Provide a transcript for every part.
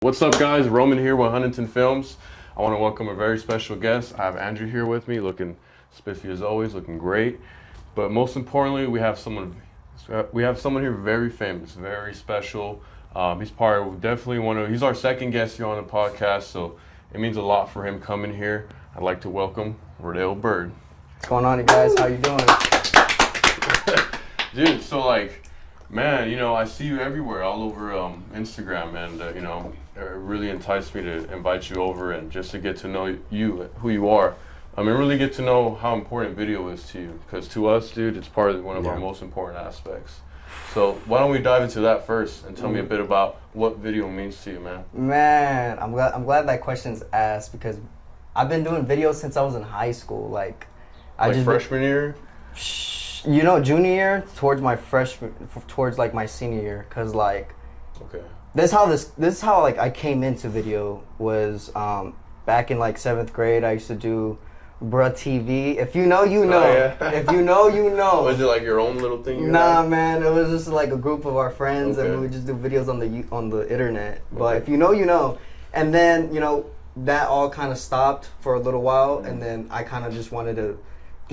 What's up, guys? Roman here with Huntington Films. I want to welcome a very special guest. I have Andrew here with me, looking spiffy as always, looking great. But most importantly, we have someone here very famous, very special. He's he's our second guest here on the podcast, so it means a lot for him coming here. I'd like to welcome Rodeo Bird. What's going on, you guys? How you doing? Dude, so man, I see you everywhere, all over Instagram, and it really enticed me to invite you over and just to get to know you, who you are. I mean, really get to know how important video is to you, because to us, dude, it's part of one of our most important aspects. So why don't we dive into that first and tell me a bit about what video means to you, man? Man, I'm glad that question's asked, because I've been doing videos since I was in high school. Freshman year? Junior year towards my my senior year, cause okay. This is how I came into video was back in 7th grade. I used to do Bruh TV. If you know, you know. Oh, yeah. If you know, you know. Was it your own little thing? Nah, man. It was just a group of our friends, and we would just do videos on the internet. But if you know, you know. And then that all kind of stopped for a little while, and then I kind of just wanted to.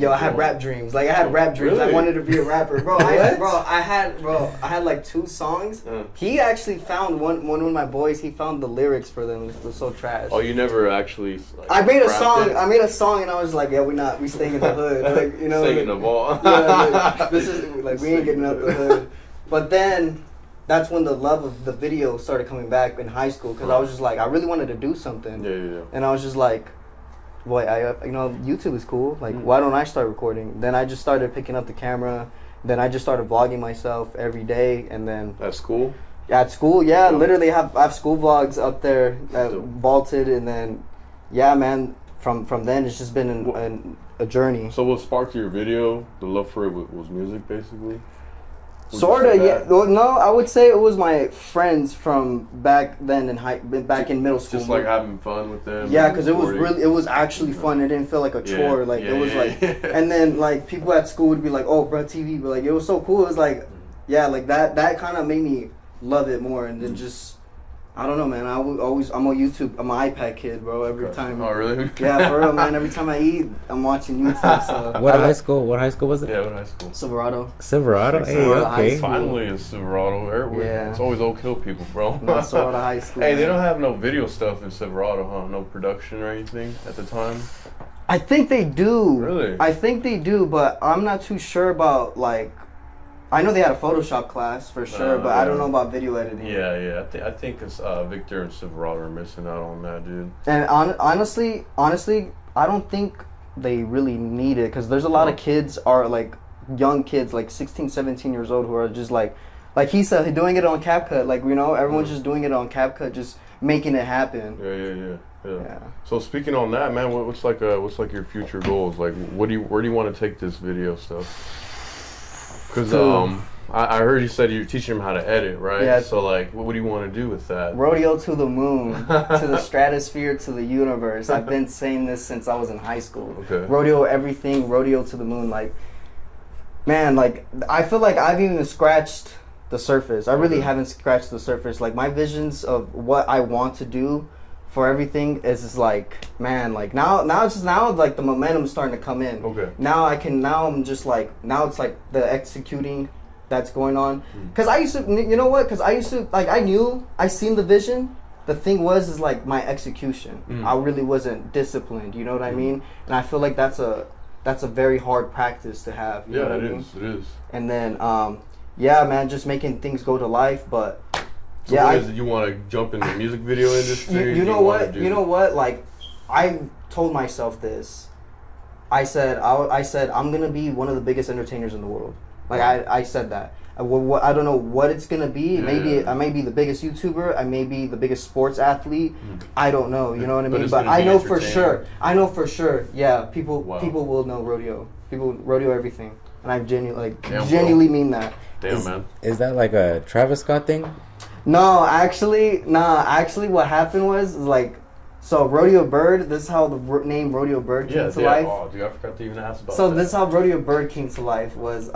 I had rap dreams. I had rap dreams. Really? I wanted to be a rapper, bro. I had 2 songs. He actually found one of my boys. He found the lyrics for them. It was so trash. Oh, you never actually? I made a song. I made a song, and I was like, yeah, we staying in the hood. Staying in the ball. This is we ain't getting out the hood. But then, that's when the love of the video started coming back in high school, because I was just I really wanted to do something. Yeah. And I was just boy, YouTube is cool. Why don't I start recording? Then I just started picking up the camera. Then I just started vlogging myself every day, and then at school. At school, yeah, literally I have school vlogs up there, vaulted, and then, yeah, man. From then it's just been a journey. So what sparked your video? The love for it was music, basically. Sorta, yeah. Well, no, I would say it was my friends from back then in middle school. Just having fun with them. Yeah, because it was actually fun. It didn't feel like a chore. It was and then people at school would be like, "Oh, Bruh TV," but it was so cool. It was that kind of made me love it more, and then just. I don't know, man. I'm on YouTube. I'm an iPad kid, bro. Every time. Oh, really? Yeah, for real, man. Every time I eat, I'm watching YouTube. So. What high school was it? Yeah, what high school? Silverado. Hey, okay. Finally, it's Silverado. Yeah. It's always Oak Hill people, bro. Not Silverado High School. Hey, they don't have no video stuff in Silverado, huh? No production or anything at the time? I think they do. Really? I think they do, but I'm not too sure about I know they had a Photoshop class for sure, but I don't know about video editing. Yeah. I think it's Victor and Silverado are missing out on that, dude. And honestly, I don't think they really need it, because there's a lot of kids young kids 16, 17 years old who are just like he said, doing it on CapCut. Everyone's just doing it on CapCut, just making it happen. Yeah. So speaking on that, man, what's your future goals? Where do you want to take this video stuff? Because I heard you said you're teaching them how to edit, right? Yeah. So what do you want to do with that? Rodeo to the moon, to the stratosphere, to the universe. I've been saying this since I was in high school. Okay. Rodeo everything, rodeo to the moon. Man, I feel like I've even scratched the surface. I really haven't scratched the surface. My visions of what I want to do for everything is just now it's just the momentum's starting to come in. Okay. Now I'm just now it's the executing that's going on. Cause I used to, I seen the vision. The thing was my execution. I really wasn't disciplined. You know what I mean? And I feel like that's a very hard practice to have. You know what I mean? It is. And then, man, just making things go to life, but. So you want to jump in the music video industry? You know what? I told myself this. I said I'm gonna be one of the biggest entertainers in the world. I said that. I don't know what it's gonna be. Yeah. Maybe I may be the biggest YouTuber. I may be the biggest sports athlete. I don't know. You know what I mean? But I know for sure. Yeah, people will know rodeo. People rodeo everything, and I genuinely mean that. Damn, man. Is that a Travis Scott thing? No, actually, what happened was so Rodeo Bird. This is how the name Rodeo Bird came to life. Oh, dude, I forgot to even ask about that. So this is how Rodeo Bird came to life. Was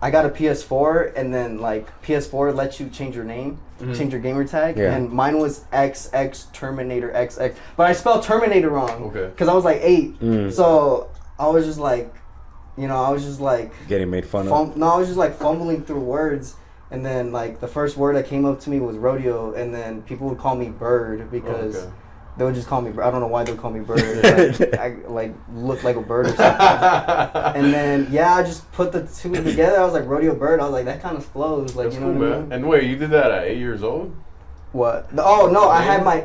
I got a PS4, and then PS4 lets you change your name. change your gamer tag, Yeah. and mine was XX Terminator XX, but I spelled Terminator wrong. Okay. Because I was like 8, so I was just like, I was just like getting made fun of. No, I was just like fumbling through words, and then like the first word that came up to me was rodeo, and then people would call me Bird because they would just call me. I don't know why they would call me Bird. I like look like a bird or something. And then I just put the two together. I was like Rodeo Bird. I was like that kind of flows. Like That's you know cool, what I man. mean? And wait, you did that at 8 years old? What? Oh no, I had my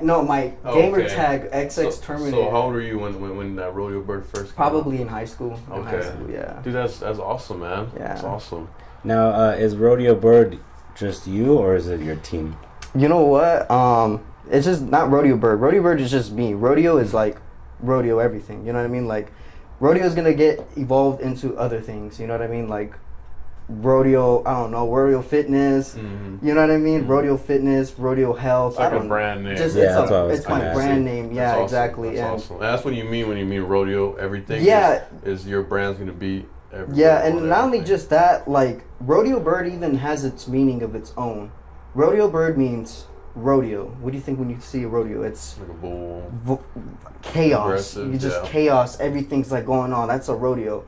gamer Okay. tag XX Terminator. So how old were you when that Rodeo Bird first came Probably out? in high school. Okay. In high school, yeah. Dude, that's awesome, man. Yeah. That's awesome. Now, is Rodeo Bird just you, or is it your team? You know what? It's just not Rodeo Bird. Rodeo Bird is just me. Rodeo is like rodeo everything. You know what I mean? Like rodeo is gonna get evolved into other things. You know what I mean? Like rodeo. I don't know. Rodeo fitness. You know what I mean? Rodeo fitness. Rodeo health. It's like I don't a brand name. Just Yeah, that's what I was it's my gonna brand ask. name. That's Yeah, awesome. exactly. That's And awesome. And that's what you mean when you mean rodeo everything. Yeah. Is your brand's gonna be everything. yeah, and not only just that, like Rodeo Bird even has its meaning of its own. Rodeo Bird means rodeo. What do you think when you see a rodeo? It's like a bull. chaos. Aggressive, You just yeah. chaos. Everything's like going on. That's a rodeo.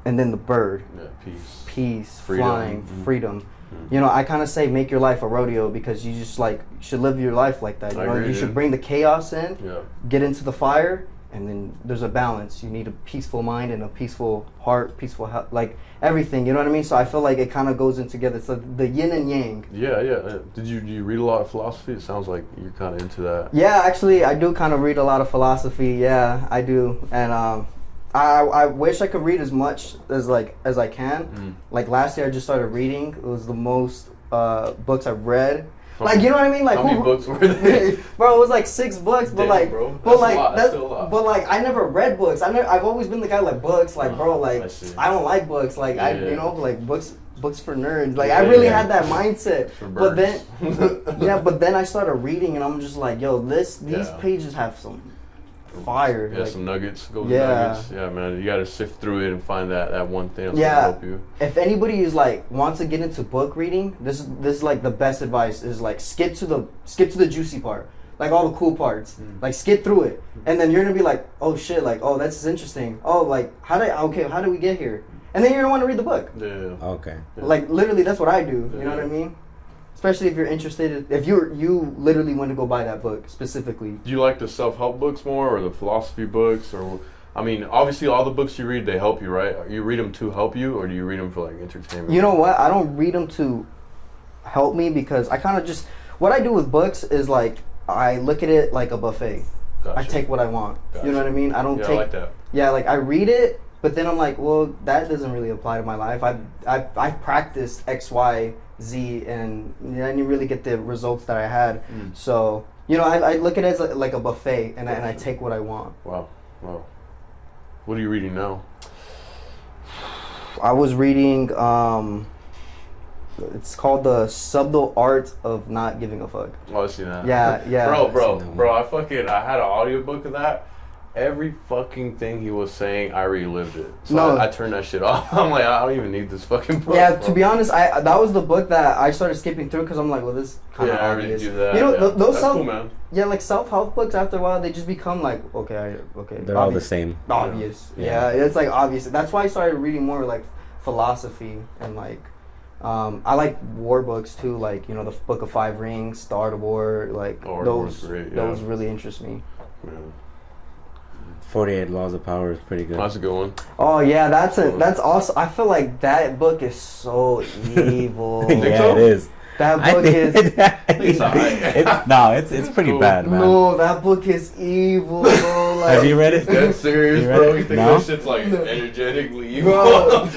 And then the bird, Yeah, peace. peace, Freedom. flying, freedom. You know, I kind of say make your life a rodeo because you just like should live your life like that. You I know, agree, you should dude. bring the chaos in, Yeah. get into the fire, and then there's a balance. You need a peaceful mind and a peaceful heart, peaceful like everything. You know what I mean? So I feel like it kind of goes in together. It's like the yin and yang. Yeah. Do you read a lot of philosophy? It sounds like you're kind of into that. Yeah, actually, I do kind of read a lot of philosophy. Yeah, I do, and I wish I could read as much as I can. Like last year, I just started reading. It was the most books I've read. Like you know what I mean? Like How many books were there? Bro, it was like 6 books, but Damn, like, bro. but That's like a lot. That's still a lot. but like I never read books. I've always been the guy like books. Like bro, like I see. I don't like books. Like I Yeah. like books for nerds. Like Yeah, I really yeah. had that mindset. For But then birds. but then I started reading and I'm just like, yo, these Yeah. pages have some fire. Yeah, like, some nuggets, golden Yeah. nuggets. Yeah, man, you got to sift through it and find that one thing that's Yeah. gonna help you. if anybody is like wants to get into book reading, this is like the best advice is like skip to the juicy part, like all the cool parts, like skip through it, and then you're gonna be like, oh shit, like oh that's interesting, oh like how do we get here, and then you're gonna want to read the book. Yeah. Okay. Like literally, that's what I do. You know what I Yeah. mean? Especially if you're interested, if you literally want to go buy that book specifically. Do you like the self-help books more or the philosophy books? Or, I mean, obviously all the books you read, they help you, right? You read them to help you, or do you read them for like entertainment? You know what? I don't read them to help me because I kind of just what I do with books is like I look at it like a buffet. Gotcha. I take what I want. You know what I mean? I don't Yeah, take. I like that. Yeah, like I read it, but then I'm like, well, that doesn't really apply to my life. I've practiced X, Y, Z, and I didn't really get the results that I had. So you know, I look at it as like a buffet, and I take what I want. Wow. What are you reading now? I was reading. It's called The Subtle Art of Not Giving a Fuck. Oh, I see that. Yeah. Bro, I had an audiobook of that. Every fucking thing he was saying, I relived it. So No. I turned that shit off. I'm like, I don't even need this fucking book. Yeah, bro. to be honest, that was the book that I started skipping through because I'm like, well, this is kind of Yeah, I already obvious. do that. You know, yeah. those That's cool, man. yeah, like self-help books. After a while, they just become like, okay. They're all the obvious. same. Obvious. Yeah. Yeah, it's like obvious. That's why I started reading more like philosophy and like. I like war books too, like you know the Book of Five Rings, The Art of War, like Art of War is those. great, yeah. Those really interest me. Yeah. 48 Laws of Power is pretty good. That's a good one. Oh yeah, that's also. I feel like that book is so evil. Yeah, so? it is. That I book think is. it's pretty Cool. bad, man. No, that book is evil, bro. Like, Have you read it? Dead serious, You bro. read You it? think No? that shit's like energetically evil? Bro,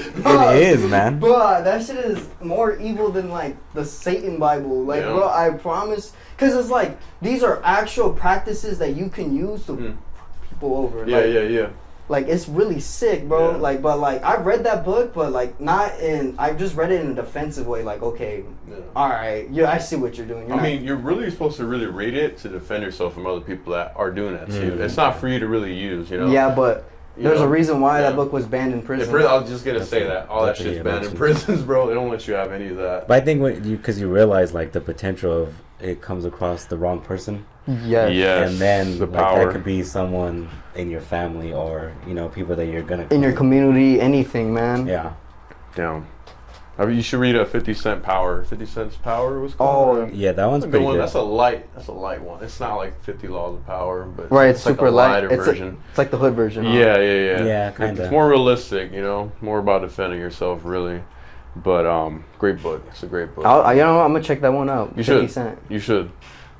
It is, man. Bro, that shit is more evil than like the Satan Bible. Like, Yeah. bro, I promise. Because it's like, these are actual practices that you can use to fuck people over. Yeah, like, yeah. Like, it's really sick, bro. Yeah. Like, but like, I've read that book, but like, I've just read it in a defensive way. Like, okay, Yeah. alright, yeah, I see what you're doing. You're I not- mean, you're really supposed to really read it to defend yourself from other people that are doing that to you. It's not for you to really use, you know? Yeah, but There's a reason why that book was banned in prison. I was just gonna say that. All that shit's banned in prisons, bro. They don't let you have any of that. But I think because you realize like the potential of it comes across the wrong person. Yes. And then the like, power. that could be someone in your family or people that you're gonna in your community, anything, man. Yeah. Damn. I mean, you should read a 50 Cent Power. 50 Cent's Power was called. Oh, yeah, that one's That's a pretty good one. good. That's a light one. It's not like 50 Laws of Power, but right. It's like super a light. lighter version. It's like the hood version. Huh? Yeah. Yeah, kinda. It's more realistic, more about defending yourself, really. But great book. It's a great book. I'm gonna check that one out. You 50 should. Cent. You should.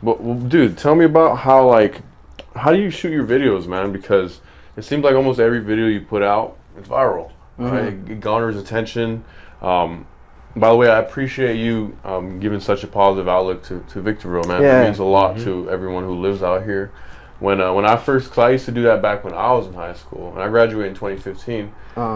But well, dude, tell me about how do you shoot your videos, man? Because it seems like almost every video you put out, it's viral. Right? It garners attention. By the way, I appreciate you giving such a positive outlook to Victorville, man. Yeah. It means a lot to everyone who lives out here. When I first, cause I used to do that back when I was in high school, and I graduated in 2015.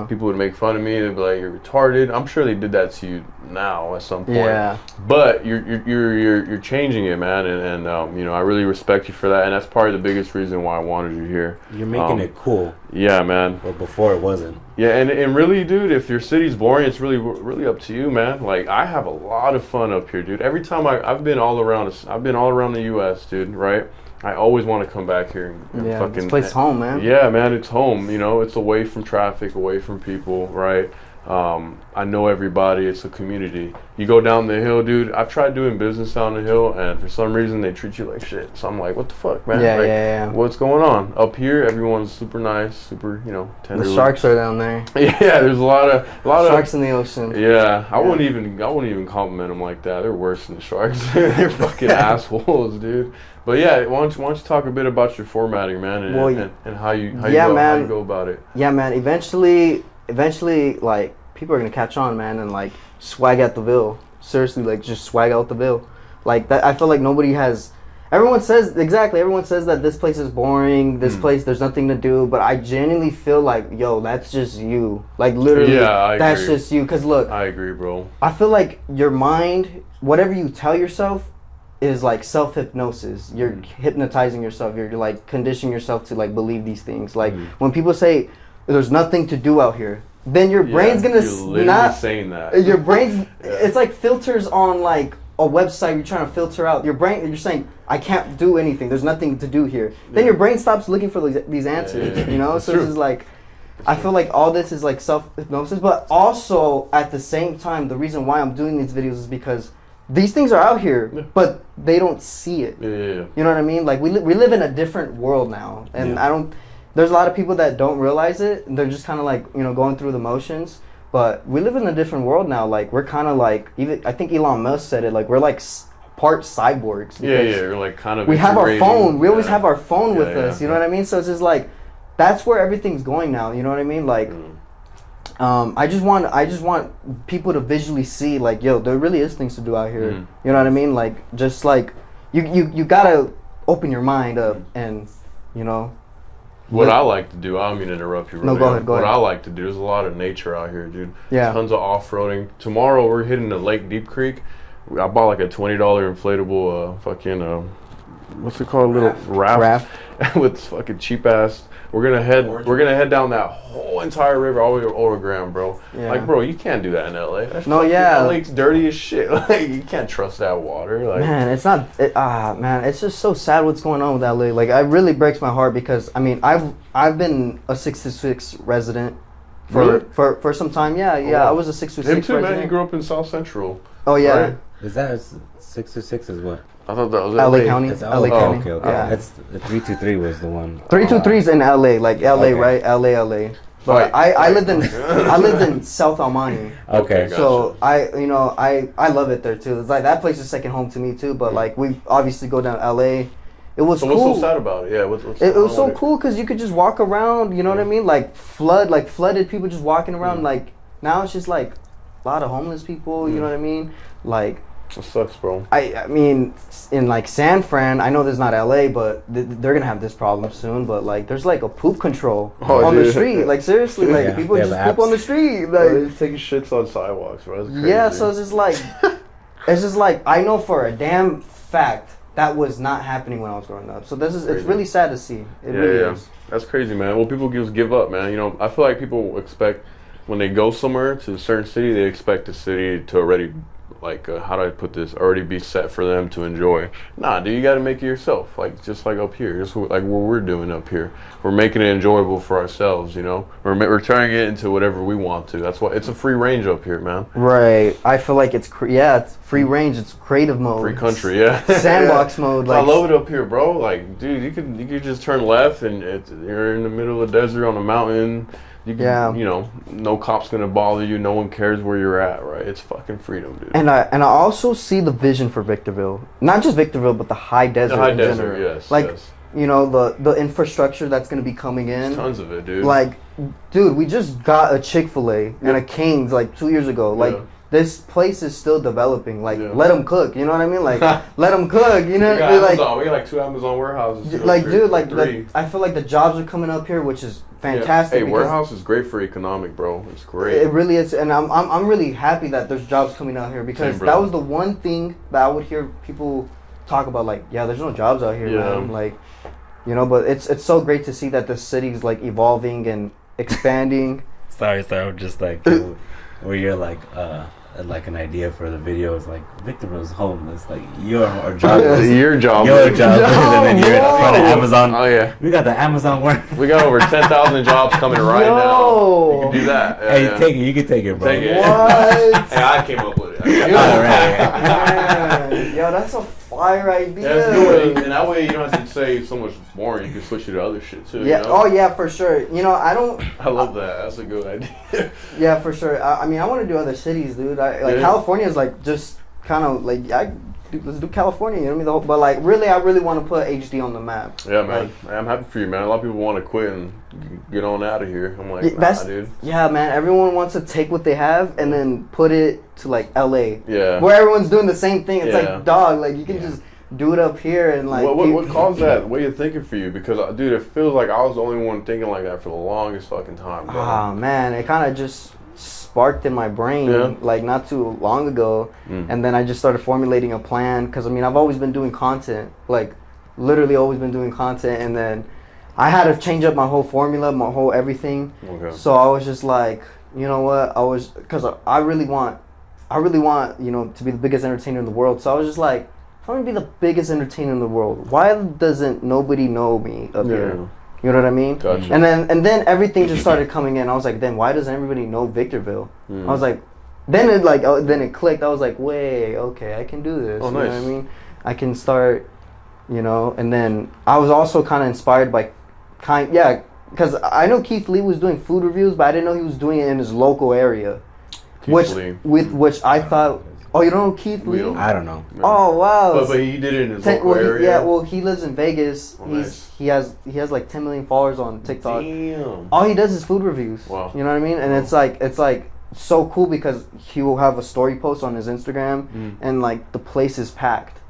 People would make fun of me. They'd be like, "You're retarded." I'm sure they did that to you now at some point. Yeah. But you're changing it, man, and I really respect you for that, and that's probably the biggest reason why I wanted you here. You're making it cool. Yeah, man. But before it wasn't. Yeah, and really, dude, if your city's boring, it's really up to you, man. Like, I have a lot of fun up here, dude. Every time I've been all around the U.S., dude. Right. I always want to come back here and fucking. This place is home, man. Yeah, man, it's home. It's away from traffic, away from people, right? I know everybody. It's a community. You go down the hill, dude. I've tried doing business down the hill, and for some reason they treat you like shit. So I'm like, what the fuck, man? Yeah. What's going on? Up here, everyone's super nice, super, tender. The sharks are down there. Yeah, there's a lot of sharks in the ocean. Yeah, I wouldn't even compliment them like that. They're worse than the sharks. They're fucking assholes, dude. But yeah, why don't you talk a bit about your formatting, man, and how you go about it? Yeah, man. Eventually, like, people are gonna catch on, man, and like swag out the Ville. Seriously, like, just swag out the Ville. Like that, I feel like nobody has. Everyone says that this place is boring. This place, there's nothing to do. But I genuinely feel like, yo, that's just you. Like, literally, that's agree. just you. Cause look, I agree, bro. I feel like your mind, whatever you tell yourself, is like self-hypnosis. You're hypnotizing yourself. You're like conditioning yourself to like believe these things. Like when people say there's nothing to do out here, then your brain's gonna not saying that. Your brain's it's like filters on like a website. You're trying to filter out your brain. You're saying I can't do anything. There's nothing to do here. Then your brain stops looking for these answers. So it's just like I feel like all this is like self-hypnosis, but also at the same time, the reason why I'm doing these videos is because these things are out here, but they don't see it. Yeah. You know what I mean? Like we live in a different world now, and there's a lot of people that don't realize it. And they're just kind of like going through the motions. But we live in a different world now. Like we're kind of like I think Elon Musk said it. Like we're like part cyborgs. Yeah. You're like kind of. We have our phone. We always have our phone with us. You know what I mean? So it's just like that's where everything's going now. You know what I mean? Like. I just want people to visually see like, yo, there really is things to do out here. You know what I mean? Like, just like you gotta open your mind up and What I like to do, I don't mean to interrupt you. No, go ahead. What I like to do, there's a lot of nature out here, dude. Yeah. Tons of off-roading. Tomorrow we're hitting the Lake Deep Creek. I bought like a $20 inflatable what's it called? Little raft. With fucking cheap ass. We're gonna head down that whole entire river all the way to Oregon, bro. Yeah. Like, bro, you can't do that in LA. That lake's dirty as shit. Like, you can't trust that water. Like, man, it's not. Man, it's just so sad what's going on with LA. Like, it really breaks my heart because I mean, I've been a 626 resident for some time. Yeah. I was a 626 Him too, resident. man. He grew up in South Central. Oh yeah. Right? Is that 626 is what? I thought that was LA County. It's LA County. Okay. Yeah. That's the 323 was the one. 323 is in LA, like LA, right? LA. But I lived in South Almani. Okay. Gotcha. So I love it there too. It's like that place is second home to me too. But like we obviously go down LA. It was cool. What's so sad about it? Yeah, it was so cool because you could just walk around. You know what I mean? Like flooded people just walking around. Like now it's just like a lot of homeless people. You know what I mean? Like. It sucks, bro. I mean, in like San Fran, I know there's not LA, but they're gonna have this problem soon. But like, there's like a poop control on the street. Like seriously, like people just poop on the street. Like they're taking shits on sidewalks, bro. Yeah, so it's just like, I know for a damn fact that was not happening when I was growing up. So it's really sad to see. It really is. That's crazy, man. Well, people just give up, man. You know, I feel like people expect when they go somewhere to a certain city, they expect the city to already, like, how do I put this, already be set for them to enjoy. Nah, dude, you got to make it yourself. Like, just like up here, just like what we're doing up here. We're making it enjoyable for ourselves, you know. We're turning it into whatever we want to. That's why it's a free range up here, man. Right. I feel like it's free range. It's creative mode. Free country, yeah. Sandbox mode. Like, I love it up here, bro. Like, dude, you could just turn left and you're in the middle of the desert on a mountain. You can, you know, no cop's gonna bother you. No one cares where you're at, right? It's fucking freedom, dude. And I also see the vision for Victorville. Not just Victorville, but the high desert. The high in desert, general. yes. Like, yes. you know, the infrastructure that's gonna be coming in. There's tons of it, dude. Like, dude, we just got a Chick-fil-A and a King's like 2 years ago. Like, this place is still developing. Like, let them cook. You know what I mean? Like, let them cook. You know, we got like 2 Amazon warehouses. Like, dude, like I feel like the jobs are coming up here, which is fantastic. Hey, warehouse is great for economic, bro. It's great. It really is, and I'm really happy that there's jobs coming out here because that was the one thing that I would hear people talk about. Like, yeah, there's no jobs out here, man. Like, you know, but it's so great to see that the city's like evolving and expanding. Sorry, I'm just like where you're like an idea for the video is like Victorville's homeless, like you're jobless. You're jobless. You're jobless, and then you're in front of Amazon. Oh yeah, we got the Amazon work. We got over 10,000 jobs coming right now. You can do that. Hey, take it. You can take it, bro. Take it. What? Hey, I came up with it. All right. Yo, that's a fire idea. That's good. And that way you don't have to say so much more. You can switch it to other shit too. Yeah. You know? Oh yeah, for sure. You know, I love that. That's a good idea. Yeah, for sure. I mean, I want to do other cities, dude. California is like just kind of like let's do California. You know what I mean? But like, really, I really want to put HD on the map. Yeah, man. Like, I'm happy for you, man. A lot of people want to quit and get on out of here. I'm like, nah, dude. Yeah, man. Everyone wants to take what they have and then put it to like LA. Yeah. Where everyone's doing the same thing. It's like, dog. Like, you can just do it up here and like. What caused that way of thinking for you? Because, dude, it feels like I was the only one thinking like that for the longest fucking time, bro. Oh man, it kind of just sparked in my brain like not too long ago, and then I just started formulating a plan because I mean I've always been doing content, like literally always been doing content, and then I had to change up my whole formula, my whole everything. Okay. So I was just like, you know what, because I really want you know to be the biggest entertainer in the world. So I was just like, if I'm gonna be the biggest entertainer in the world, why doesn't nobody know me up here? You know what I mean? Gotcha. And then everything just started coming in. I was like, then why doesn't everybody know Victorville? I was like, then it clicked. I was like, wait, okay, I can do this. Oh, you nice. know what I mean? I can start, you know. And then I was also kind of inspired by, because I know Keith Lee was doing food reviews, but I didn't know he was doing it in his local area, which I thought. Oh, you don't know Keith Lee? I don't know. Oh wow! But he did it in his local area. Yeah, well, he lives in Vegas. Oh, nice. He has like 10 million followers on TikTok. Damn. All he does is food reviews. Wow. You know what I mean? And it's like so cool because he will have a story post on his Instagram, and like the place is packed.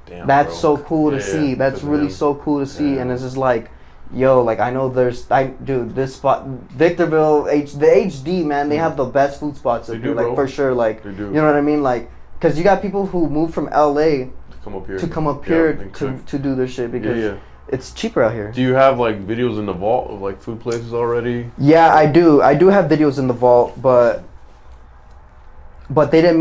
Damn, That's bro. so cool to see. That's really so cool to see, and it's just like. Yo, like I know dude, this spot, Victorville, the HD, man, they have the best food spots up here, like for sure, like, you know what I mean, like, cause you got people who move from LA to come up here to do their shit because it's cheaper out here. Do you have like videos in the vault of like food places already? Yeah, I do have videos in the vault, but they didn't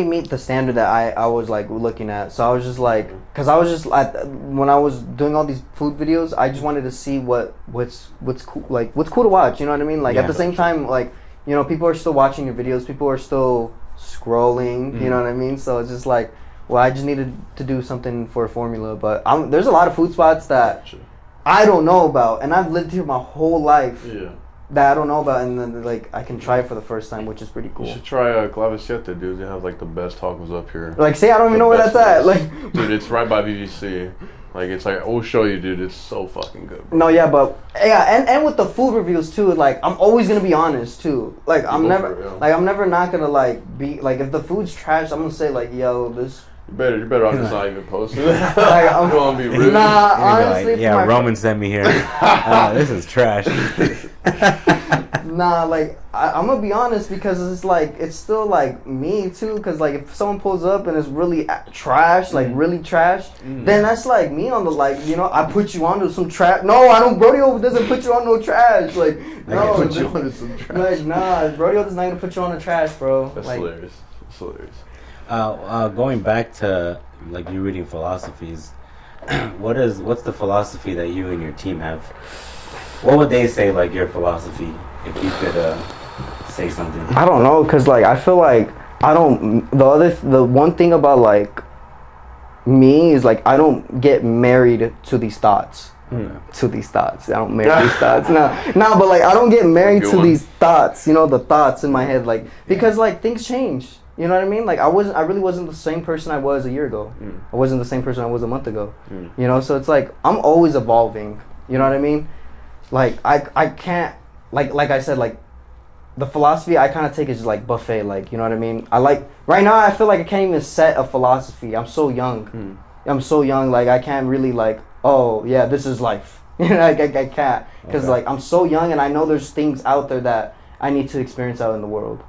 meet the standard that I was like looking at. So I was just like, cause I was just when I was doing all these food videos, I just wanted to see what's cool, like what's cool to watch. You know what I mean? Like at the same time, like, you know, people are still watching your videos. People are still scrolling. You know what I mean? So it's just like, well, I just needed to do something for a formula. But there's a lot of food spots that I don't know about, and I've lived here my whole life. Yeah. That I don't know about, and then like I can try it for the first time, which is pretty cool. You should try Clavicetta, dude. They have like the best tacos up here. Like, say I don't even know where that's at. Like, dude, it's right by BBC. Like, it's like, we'll show you, dude. It's so fucking good, bro. No, yeah, but and with the food reviews too. Like, I'm always gonna be honest too. Like, I'm never not gonna like be like, if the food's trash, I'm gonna say like, yo, this. You're better off just not even posting. Like, I'm gonna be rude. Nah, honestly, like, Roman sent me here. This is trash. Nah, like I'm gonna be honest because it's like it's still like me too. Cause like if someone pulls up and it's really trash, like really trash, then that's like me on the like I put you onto some trash. No, I don't. Rodeo doesn't put you on no trash. Like no, put you onto some trash. Like nah, Rodeo does not gonna put you on the trash, bro. That's like, hilarious. That's hilarious. Going back to like you reading philosophies, what's the philosophy that you and your team have? What would they say like your philosophy if you could say something? I don't know, cause like I feel like I don't. The one thing about like me is like I don't get married to these thoughts. To these thoughts. I don't marry these thoughts. No, but like I don't get married to these thoughts. The thoughts in my head, like because like things change. You know what I mean? Like I really wasn't the same person I was a year ago. I wasn't the same person I was a month ago. So it's like I'm always evolving. You know what I mean? Like I can't like I said, like the philosophy I kind of take is just like buffet, like you know what I mean? I like right now I feel like I can't even set a philosophy. I'm so young. I'm so young, like I can't really like, oh yeah, this is life. Like I can't, because like I'm so young and I know there's things out there that I need to experience out in the world.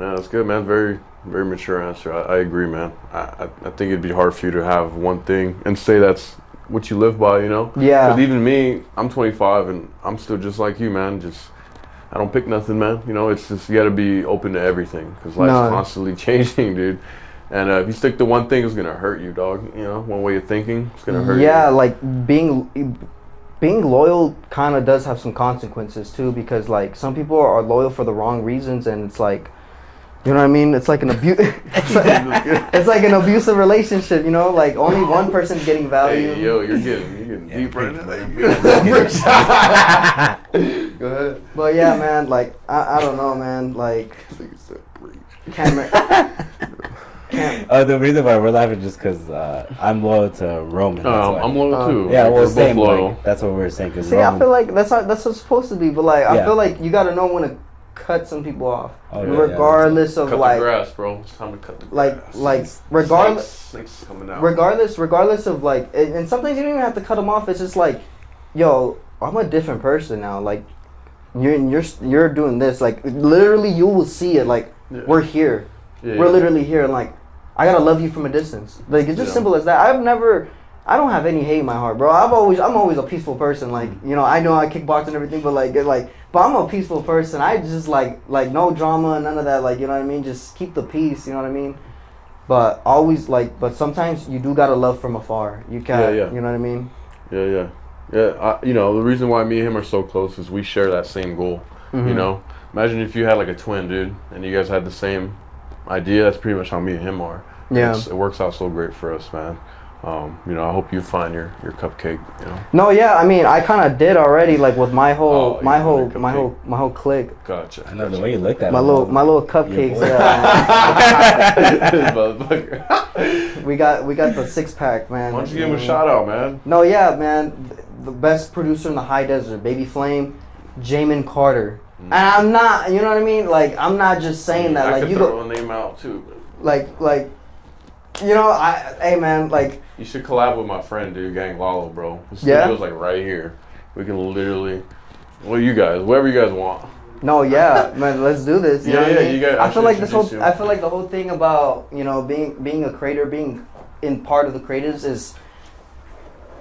Yeah, that's good, man. Very, very mature answer. I agree, man. I think it'd be hard for you to have one thing and say that's what you live by, Yeah. Because even me, I'm 25 and I'm still just like you, man. I don't pick nothing, man. It's just you got to be open to everything because life's constantly changing, dude. And if you stick to one thing, it's gonna hurt you, dog. One way of thinking, it's gonna hurt you. Yeah, like being loyal kind of does have some consequences too, because like some people are loyal for the wrong reasons, and it's like, you know what I mean? It's like an abuse. It's like an abusive relationship, Like only one person's getting value. Hey, yo, you're getting deep right now. Go ahead. But yeah, man. Like I don't know, man. Like The reason why we're laughing is just because I'm loyal to Roman. I'm loyal too. Yeah, we're well, same. both loyal. Like, that's what we're saying. See, I feel like that's what's supposed to be, but like I feel like you gotta know when to cut some people off, regardless of cut like. the grass, bro. It's time to cut the grass. Like regardless. Snakes coming out. Regardless of like, and sometimes you don't even have to cut them off. It's just like, yo, I'm a different person now. Like, you're doing this. Like, literally, you will see it. Like, we're here. We're literally here, and like, I gotta love you from a distance. Like, it's just simple as that. I don't have any hate in my heart, bro. I'm always a peaceful person. Like, I know I kickbox and everything, but but I'm a peaceful person. I just like no drama and none of that. Like, you know what I mean? Just keep the peace. You know what I mean? But always but sometimes you do gotta love from afar. You can't. You know what I mean? Yeah. The reason why me and him are so close is we share that same goal. Imagine if you had like a twin, dude, and you guys had the same idea. That's pretty much how me and him are. Yeah. It works out so great for us, man. I hope you find your cupcake. No, yeah. I mean, I kind of did already, like with my whole clique. Gotcha. I know the way you looked at my little cupcakes. we got the 6-pack, man. Why don't you give him a shout out, man? No, yeah, man. The best producer in the high desert, Baby Flame, Jamin Carter. And I'm not, you know what I mean? Like, I'm not just saying that. I like, could throw a name out too. Hey man, like. You should collab with my friend, dude, Gang Lalo, bro. The studio's like right here. We can literally, whatever you guys want. No, yeah, man, let's do this. You know what I mean? You guys. I feel like I feel like the whole thing about being a creator, being in part of the creatives is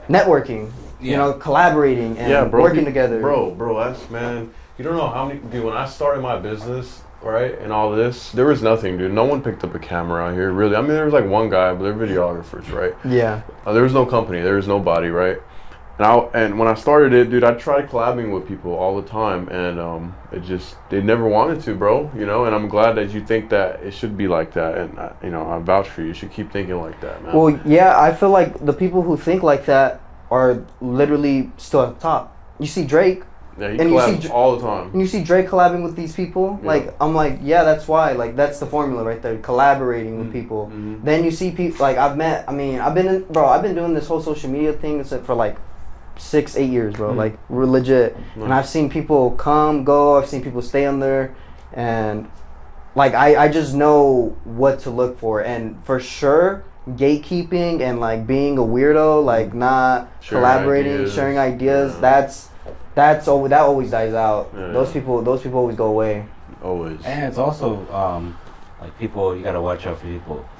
networking. Collaborating and working together. Bro, that's man. You don't know how many. Dude, when I started my business, right, and all this, there was nothing, dude. No one picked up a camera out here, really. I mean, there was like one guy, but they're videographers, right? Yeah. There was no company. There was nobody, right? And when I started it, dude, I tried collabing with people all the time, and they never wanted to, bro. And I'm glad that you think that it should be like that, and I vouch for you. You should keep thinking like that, man. Well, yeah, I feel like the people who think like that are literally still at the top. You see Drake. Yeah, he collabs all the time. And you see Drake collabing with these people, like, I'm like, yeah, that's why, like, that's the formula right there, collaborating with people. Mm-hmm. Then you see people, like, I've been doing this whole social media thing for like 6-8 years, bro, like, we're legit. And I've seen people come, go, I've seen people stay on there, and, like, I just know what to look for, and for sure, gatekeeping and, like, being a weirdo, like, not sharing ideas, that always dies out. Yeah. Those people always go away. Always. And it's also like people, you gotta watch out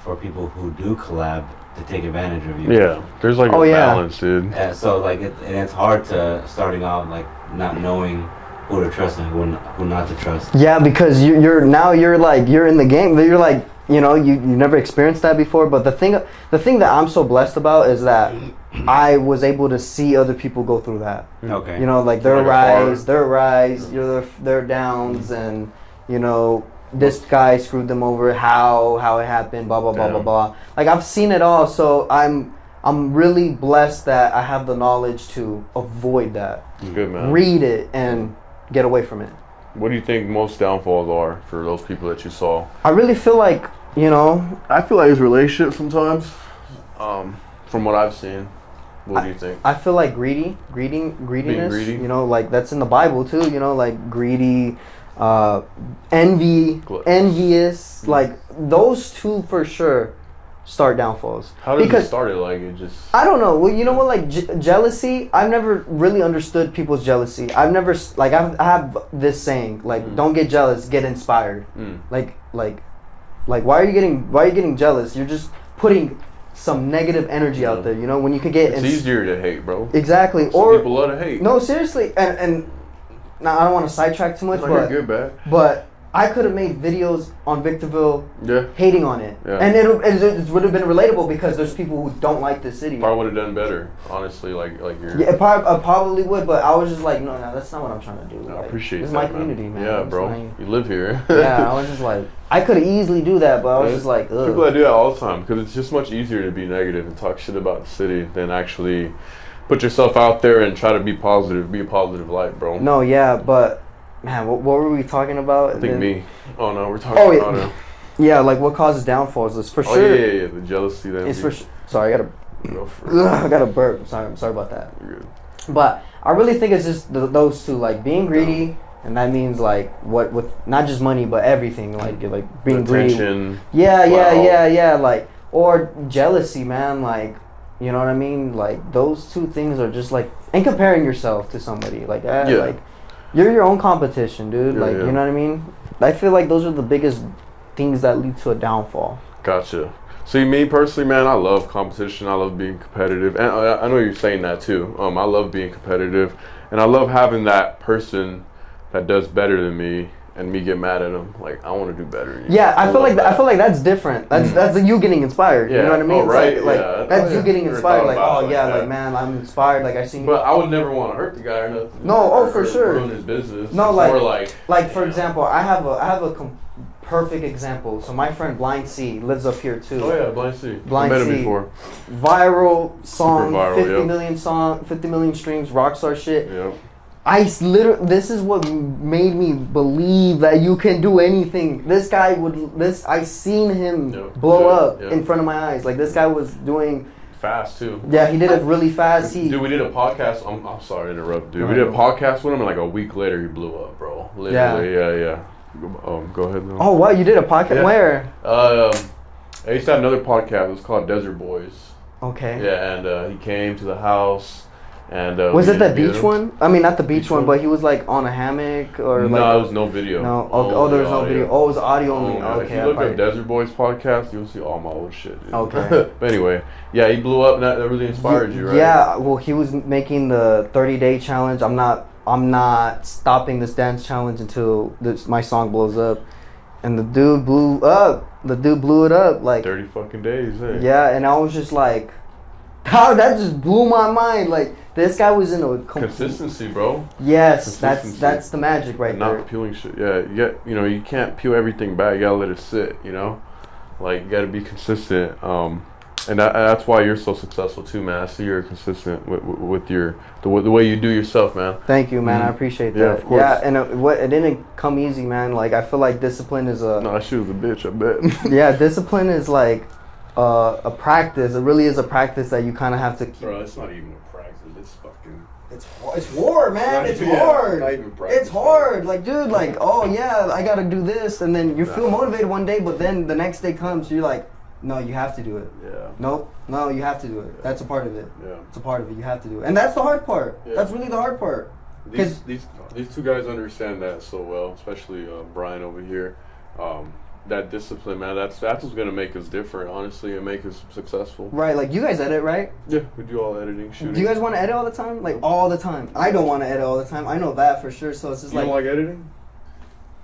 for people who do collab to take advantage of you. Yeah, there's like a balance, dude. Yeah, so like and it's hard to starting out like not knowing who to trust and who not to trust. Yeah, because you're in the game. You're like, you know, you never experienced that before. But the thing that I'm so blessed about is that I was able to see other people go through that. Okay. You know, like their rise, their downs, and you know, this guy screwed them over. How it happened. Blah blah blah blah blah. Like I've seen it all. So I'm really blessed that I have the knowledge to avoid that. Good, man. Read it and get away from it. What do you think most downfalls are for those people that you saw? I really feel like, you know, I feel like it's relationships sometimes. From what I've seen. What do you think? I feel like greediness. Being greedy? You know, like that's in the Bible too. You know, like greedy, envious. Like those two for sure start downfalls. How does it start? Like it just. I don't know. Well, you know what? Like jealousy. I've never really understood people's jealousy. I've never like I have this saying like don't get jealous, get inspired. Like why are you getting jealous? You're just putting some negative energy out there, you know, when you could get... It's easier to hate, bro. Exactly. Some people love to hate. No, seriously. And now I don't want to sidetrack too much, but I could have made videos on Victorville hating on it. Yeah. And it would have been relatable because there's people who don't like the city. Probably would have done better, honestly, like you're... Yeah, I probably would, but I was just like, no, that's not what I'm trying to do. I appreciate that, this is my community, man. Yeah, bro. You live here. Yeah, I was just like... I could easily do that, but I was just like, ugh. People that do that all the time because it's just much easier to be negative and talk shit about the city than actually put yourself out there and try to be positive, be a positive light, bro. No, yeah, but man, what were we talking about? I think me. Oh no, we're talking about it. Yeah, like what causes downfalls is for sure. Yeah, the jealousy. It's for sure. Sorry, I gotta burp. I'm sorry about that. You're good. But I really think it's just those two, like being greedy. And that means like what with not just money but everything, like you're like being attention, greedy. Yeah, like or jealousy, man. Like you know what I mean. Like those two things are just like and comparing yourself to somebody like like you're your own competition, dude. You know what I mean. I feel like those are the biggest things that lead to a downfall. Gotcha. See, me personally, man, I love competition. I love being competitive, and I know you're saying that too. I love being competitive, and I love having that person that does better than me and me get mad at them. Like I want to do better. Yeah, I feel like that's different. That's you getting inspired. You know what I mean? Oh, right. That's you getting inspired. Like like man, I'm inspired. Like I seen. But I would never want to hurt the guy or nothing. No, for sure. Ruin his business. No, like for example, I have a perfect example. So my friend Blind C lives up here too. Oh yeah, Blind C. Blind I met C. him before. Viral song, viral, 50 million streams, rockstar shit. Yep. This is what made me believe that you can do anything. I seen him blow up in front of my eyes. Like this guy was doing fast too. Yeah, he did it really fast. Dude, we did a podcast. I'm sorry to interrupt, dude. We did a podcast with him, and like a week later, he blew up, bro. Literally, yeah. Go ahead. Though. Oh, what? You did a podcast? Yeah. Where? I used to have another podcast. It was called Desert Boys. Okay. Yeah, and he came to the house. And was it the beach one? I mean, not the beach one, but he was like on a hammock or like. No, it was no video. No, there was no video. Oh, it was audio only. Okay. If you look up Desert Boys podcast, you'll see all my old shit, dude. Okay. But anyway, yeah, he blew up, and that really inspired you, right? Yeah. Well, he was making the 30-day challenge. I'm not stopping this dance challenge until my song blows up, and the dude blew up. The dude blew it up like 30 fucking days. Hey. Yeah, and I was just like. How that just blew my mind. Like this guy was in a consistency, bro. Yes, that's the magic right there. Not peeling shit. Yeah, you can't peel everything back. You gotta let it sit. You know, like you gotta be consistent. And that's why you're so successful too, man. I see you're consistent with the way you do yourself, man. Thank you, man. I appreciate that. Yeah, of course. Yeah, and it didn't come easy, man. Like I feel like discipline is a. No, she was a bitch. I bet. Yeah, discipline is like. A practice. It really is a practice that you kind of have to keep. Bro, it's not even a practice. It's fucking. It's hard, man. It's hard. Not even practice. It's hard. Like, dude, like, oh yeah, I gotta do this, and then you feel motivated one day, but then the next day comes, you're like, no, you have to do it. Yeah. Nope. No, you have to do it. That's a part of it. Yeah. It's a part of it. You have to do it, and that's the hard part. Yeah. That's really the hard part. These two guys understand that so well, especially Brian over here. That discipline, man, that's what's gonna make us different, honestly, and make us successful. Right, like you guys edit, right? Yeah, we do all editing, shooting. Do you guys want to edit all the time? Like all the time? I don't want to edit all the time. I know that for sure. So it's just you don't like editing?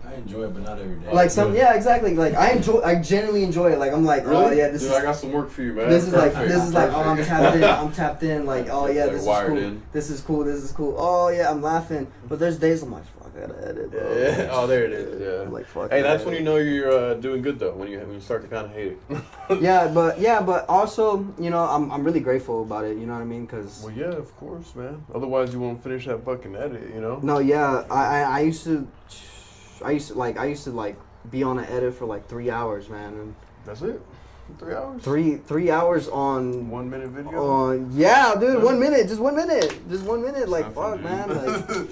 I enjoy it, but not every day. Like yeah, exactly. Like I genuinely enjoy it. Like I'm like, really? oh yeah, Dude, I got some work for you, man. This is Perfect. like, oh, I'm tapped in. I'm tapped in. Like, oh yeah, Like this is wired cool. in. This is cool. This is cool. Oh yeah, I'm laughing. But there's days I'm like, fuck, I gotta edit, bro. Yeah. Oh, there it is. Yeah. I'm like, fuck. Hey, that's when you know you're doing good though. When you start to kind of hate it. yeah, but also, you know, I'm really grateful about it. You know what I mean? Cause Well, yeah, of course, man. Otherwise, you won't finish that fucking edit. You know. no, yeah, I used to like be on an edit for like 3 hours, man. And That's it. 3 hours. 3 hours on 1 minute video. yeah, dude, 1 minute, just 1 minute, just 1 minute. Like fuck, Nothing, man, like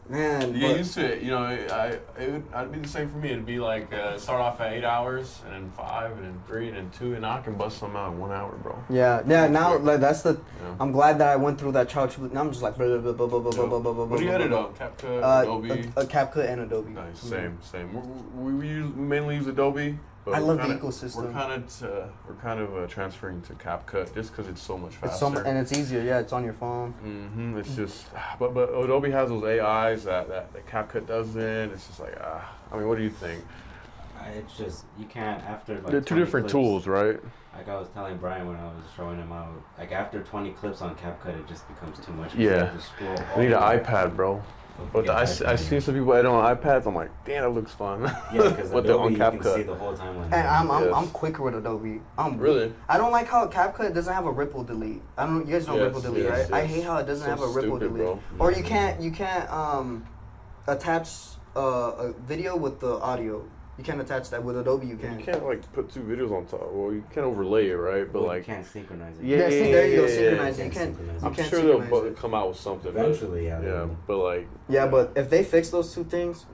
man. You get used to it, you know. I'd be the same for me. It'd be like start off at 8 hours, and then 5, and then 3, and then 2, and now I can bust some out in 1 hour, bro. Yeah. Now like that's the. Yeah. I'm glad that I went through that trial. Now I'm just like. Blah, blah, blah, blah, blah, blah, blah, blah, blah, What do you blah, edit blah. on? CapCut, Adobe. A CapCut and Adobe. Nice, same. We mainly use Adobe. But I love the we're ecosystem. kind of transferring to CapCut just because it's so much faster. It's and it's easier. Yeah, it's on your phone. Mm-hmm. It's just, but Adobe has those AIs that CapCut doesn't. It's just like, I mean, what do you think? It's just, you can't, after like They're two 20 different clips, tools, right? Like I was telling Brian when I was showing him out, like after 20 clips on CapCut, it just becomes too much. Yeah. You have to scroll all We need the an way. iPad, bro. But Yeah, I see some people edit on iPads. I'm like, damn, that looks fun. Yeah, because With the on Adobe, you can see CapCut. the whole timeline. And Yes. I'm quicker with Adobe. Really? I don't like how CapCut doesn't have a ripple delete. I don't. You guys know Yes, ripple delete, yes, right? I yes. hate how it doesn't So have a ripple stupid, delete. bro. Or you can't attach a video with the audio. You can't attach that with Adobe. You can. You can't like put two videos on top. Well, you can't overlay it, right? But Well, like, you can't synchronize it. Yeah, see, there you go. yeah, Synchronize. yeah, You can't. synchronize. You I'm can't sure synchronize they'll it. come out with something. Eventually, yeah. Yeah, but like. Yeah, but if they fix those two things,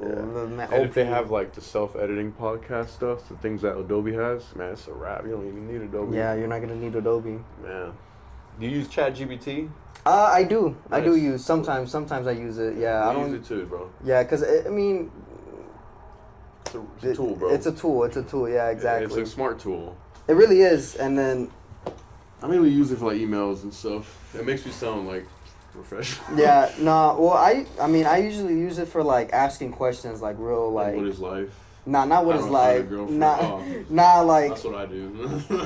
Yeah. man, And if they have like the self-editing podcast stuff, the things that Adobe has, man, it's a wrap. You don't even need Adobe. yeah, you're not gonna need Adobe. Man. Do you use ChatGPT? I do. I do Nice. use sometimes. Sometimes I use it. Yeah, I don't use it too, bro. Yeah, because I mean, It's a tool, bro. It's a tool. It's a tool. Yeah, exactly. It's a smart tool. It really is. And then, I mainly use it for like emails and stuff. It makes me sound like professional. yeah, no. Well, I mean, I usually use it for like asking questions, like real, like what is life? not what How it's do I find a like, girlfriend? not Oh. like That's what I do.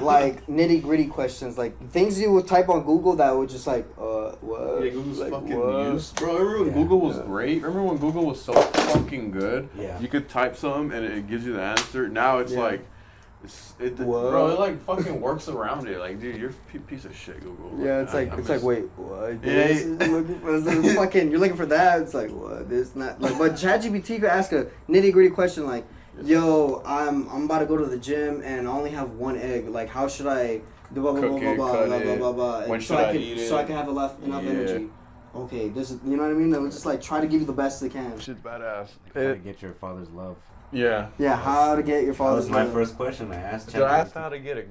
like nitty gritty questions, like things you would type on Google that would just like, what? Yeah, Google's like, fucking what? used. Bro, remember when Yeah. Google was great? Remember when Google was so fucking good? Yeah. You could type something and it gives you the answer. Now it's Yeah. like, What? bro, it like fucking works around it. Like, dude, you're a piece of shit, Google. Yeah, it's like I it's miss- like wait, what? Yeah. This is looking for this is fucking. You're looking for that. It's like what? This not like. But ChatGPT could ask a nitty gritty question like, "Yo, I'm about to go to the gym and I only have one egg. Like, how should I do blah blah blah Cook blah it, blah cut blah blah it. blah blah? When so should I I can eat it? so I can have enough Yeah. energy. Okay, this is you know what I mean. They'll just like try to give you the best they can. Shit's badass. How to get your father's love. Yeah. Yeah, how to get your That father's was my love. first question I asked. Dude, I asked how to get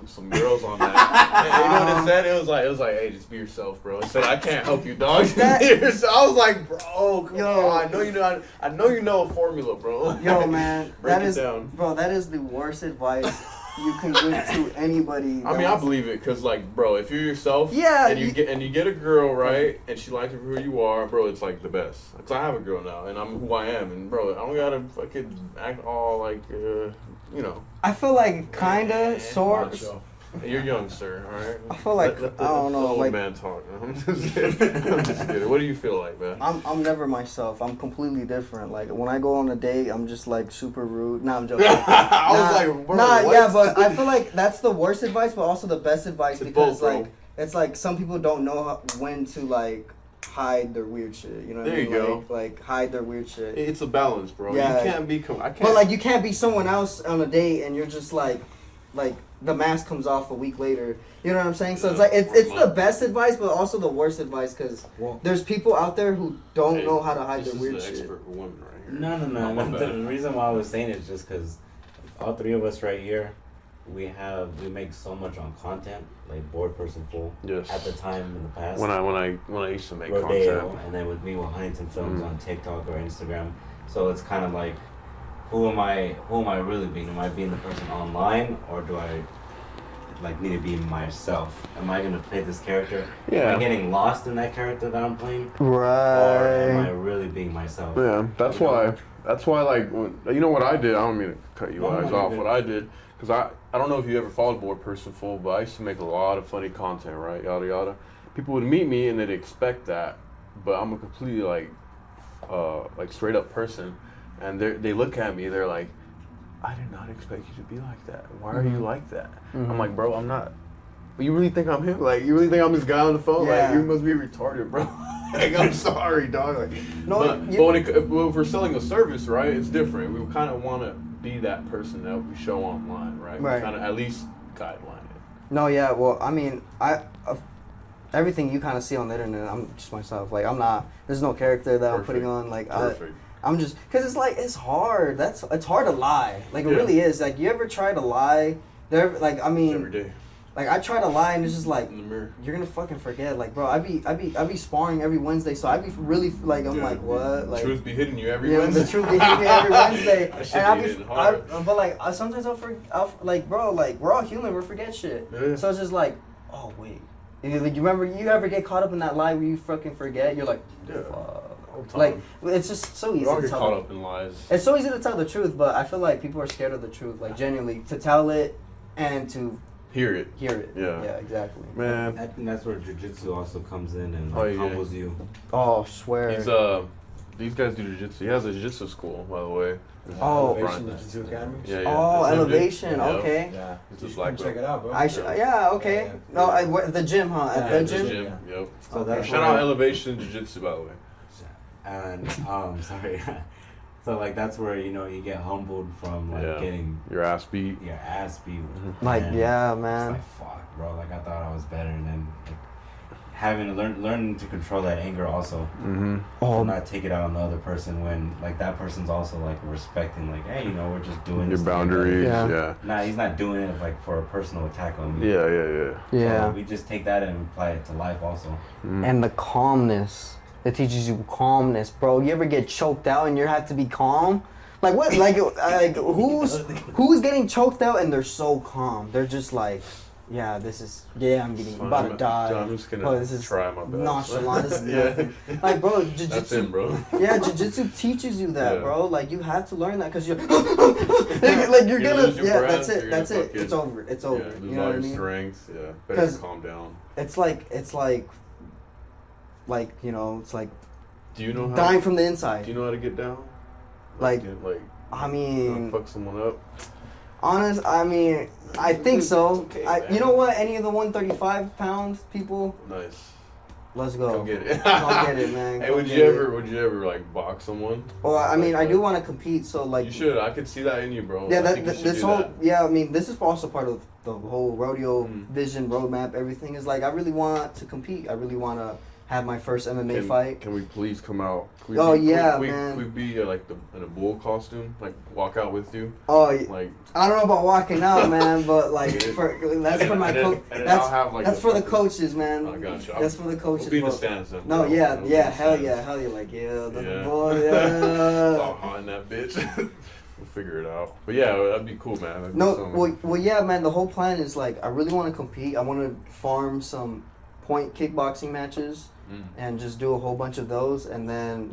some girls on that. And you know what it said? It was like, hey, just be yourself, bro. It said, I can't help you, dog. That- So I was like, bro, come Yo. on. I know you know a formula, bro. Yo, man, Break that it is down. bro. That is the worst advice you can give to anybody. I mean, I believe it, cause like, bro, if you're yourself, Yeah, and you get a girl right, and she likes you for who you are, bro, it's like the best. Cause I have a girl now, and I'm who I am, and bro, I don't gotta fucking act all like, you know. I feel like kinda, sort. Macho. You're young, sir. All right. I feel like, let I don't know, old like- man talk. I'm just kidding. I'm just kidding. What do you feel like, man? I'm never myself. I'm completely different. Like when I go on a date, I'm just like super rude. Nah, I'm joking. I was like, bro, nah, what? yeah, but I feel like that's the worst advice, but also the best advice It's because both, bro. like it's like some people don't know when to like hide their weird shit. You know what There I mean? you go. Like hide their weird shit. It's a balance, bro. Yeah. You can't be. I can't. But like you can't be someone else on a date and you're just like the mask comes off a week later. You know what I'm saying? So it's Yeah, like it's or a the month. best advice, but also the worst advice because Well, there's people out there who don't Hey, know how to hide this their is weird the shit. expert woman right here. no. Oh, my The bad. reason why I was saying it is just because all three of us right here, we make so much on content, like Bored Person Full. Yes. At the time in the past. When I used to make Rodeo, content. and then with me with Huntington Films on TikTok or Instagram. So it's kind of like, who am I really being? Am I being the person online, or do I like need to be myself? Am I gonna play this character? Yeah. Am I getting lost in that character that I'm playing? Right. Or am I really being myself? Yeah, that's why. That's why, like, you know what I did? I don't mean to cut you guys off. good. What I did, because I don't know if you ever followed Bored Person Full, but I used to make a lot of funny content, right? Yada yada. People would meet me and they'd expect that, but I'm a completely like straight up person, and they look at me, they're like, I did not expect you to be like that. Why are you like that? I'm like, bro, I'm not. But you really think I'm him? Like, you really think I'm this guy on the phone? Yeah. Like, you must be retarded, bro. Like, I'm sorry, dog. Like, No, but if we're selling a service, right, it's different. We kind of want to be that person that we show online, right? Right. We kind of at least guideline it. No, yeah. Well, I mean, everything you kind of see on the internet, I'm just myself. Like, I'm not. There's no character that I'm putting on. Like, Perfect. I'm just because it's like it's hard. It's hard to lie. Like, it really is. Like, you ever try to lie? Like, I mean, Every day like I try to lie and it's just like in the mirror. you're gonna fucking forget. Like, bro, I be sparring every Wednesday, so I be really like I'm like what like. Truth be hitting you every Yeah, Wednesday. the truth be hitting me every Wednesday, That shit and I be be, hitting hard. but like sometimes I'll like bro, like we're all human, we forget shit. Yeah. So it's just like, oh wait, you remember you ever get caught up in that lie where you fucking forget? You're like, Yeah. fuck. All the time. Like it's just so easy We all to get tell. caught up in lies. It's so easy to tell the truth, but I feel like people are scared of the truth, like genuinely, to tell it and to Hear it. hear it. Yeah. Yeah, exactly. Man. I think that's where jiu-jitsu also comes in and Oh, yeah. humbles you. Oh, swear. He's these guys do jiu-jitsu. He has a jiu-jitsu school, by the way. Oh. Elevation Jiu-Jitsu Academy. Yeah. Oh, That's him, dude. Elevation. Yep. Okay. Yeah. It's just You like can check it out, bro. I should. Yeah. Okay. Yeah, yeah. No, the gym, huh? At Yeah, the Just gym. gym. Yep. So that's Shout where- out Elevation Jiu-Jitsu, by the way. And sorry. So like that's where you get humbled from like Yeah. getting Your ass beat. your ass beat. Like, And yeah, it's man. like fuck, bro. Like I thought I was better, and then like, having to learning to control that anger also. Mm-hmm. Oh, Not take it out on the other person when like that person's also like respecting like, hey, we're just doing Your this boundaries. Yeah. Yeah. Nah, he's not doing it like for a personal attack on me. Yeah. yeah. So we just take that and apply it to life also. And the calmness. It teaches you calmness, bro. You ever get choked out and you have to be calm? Like what? Like who's getting choked out and they're so calm? They're just like, yeah, I'm getting about to die. I'm just gonna Oh, this is try my best. nonchalant. This is Yeah. nothing. Like, bro, That's jiu-jitsu. him, bro. Yeah, jiu-jitsu teaches you that, Yeah. bro. Like, you have to learn that because you're like you're gonna lose your yeah, breath, that's you're it. gonna That's it. fucking- It's over. It's over. Yeah, You lose know all what I your mean? strength. Yeah. Better 'Cause- calm down. It's like it's like Do you know how? dying from the inside. Do you know how to get down? Like, I mean, fuck someone up. I think so. It's okay, You man. know what? Any of the 135-pound people, Nice. let's go. Come get it. Come get it, man. Hey, Come would get you it. ever like box someone? Well, I mean, Like, I do want to compete, so like. You should. I could see that in you, bro. Yeah, I think you should this do whole that. yeah. I mean, this is also part of the whole rodeo Mhm. vision roadmap. Everything is like I really want to compete. I really want to have my first MMA fight. Can we please come out? Can we Oh, be, yeah, can we, man. Can we be in a bull costume? Like walk out with you? Oh, Like I don't know about walking out, man, but like Yeah. that's for my coach. I'll have like That's the for the fucking- coaches, man. I gotcha. That's for the coaches. We'll be in the bro. stands then. No, bro. yeah, We'll be in the hell stands. yeah, yeah, the Yeah. boy, It's all yeah. hot in that bitch. We'll figure it out. But yeah, that'd be cool, man. That'd be No, something. well, yeah, man. The whole plan is like I really want to compete. I want to farm some point kickboxing matches Mm. and just do a whole bunch of those, and then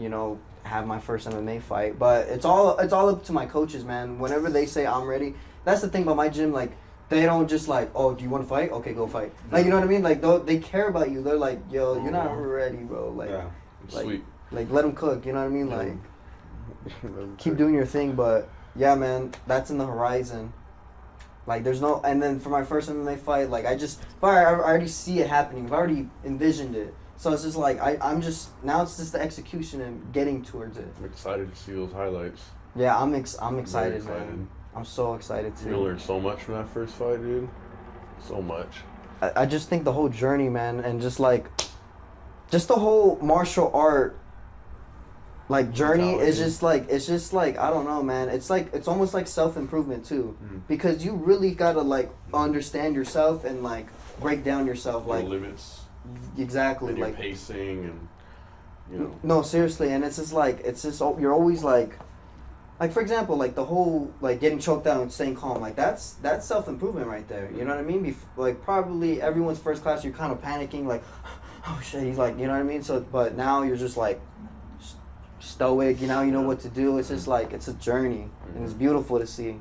have my first MMA fight. But it's all up to my coaches, man. Whenever they say I'm ready, that's the thing about my gym. Like they don't just like, oh, do you want to fight? Okay, go fight. Like you know what I mean? Like they care about you. They're like, yo, you're not ready, bro. Like. Yeah. Like, Sweet. Like let them cook, you know what I mean? Yeah. Like keep doing your thing, but yeah, man, that's in the horizon. Like there's no, and then for my first MMA fight, like I already see it happening. I've already envisioned it. So it's just like I'm just now it's just the execution and getting towards it. I'm excited to see those highlights. Yeah, I'm Very excited, man. I'm so excited You're gonna too. learn so much from that first fight, dude. So much. I just think the whole journey, man, and just the whole martial art like journey is mentality. it's just like I don't know, man. It's like it's almost like self-improvement too, because you really gotta like understand yourself and like break down yourself, Your like limits, exactly, and your like pacing, and you know. no, seriously, and it's just you're always like for example, like the whole like getting choked out and staying calm, like that's self-improvement right there. You know what I mean? Like probably everyone's first class, you're kind of panicking, like oh shit, he's like, you know what I mean? So but now you're just like stoic, you know what to do. It's just like it's a journey, and it's beautiful to see.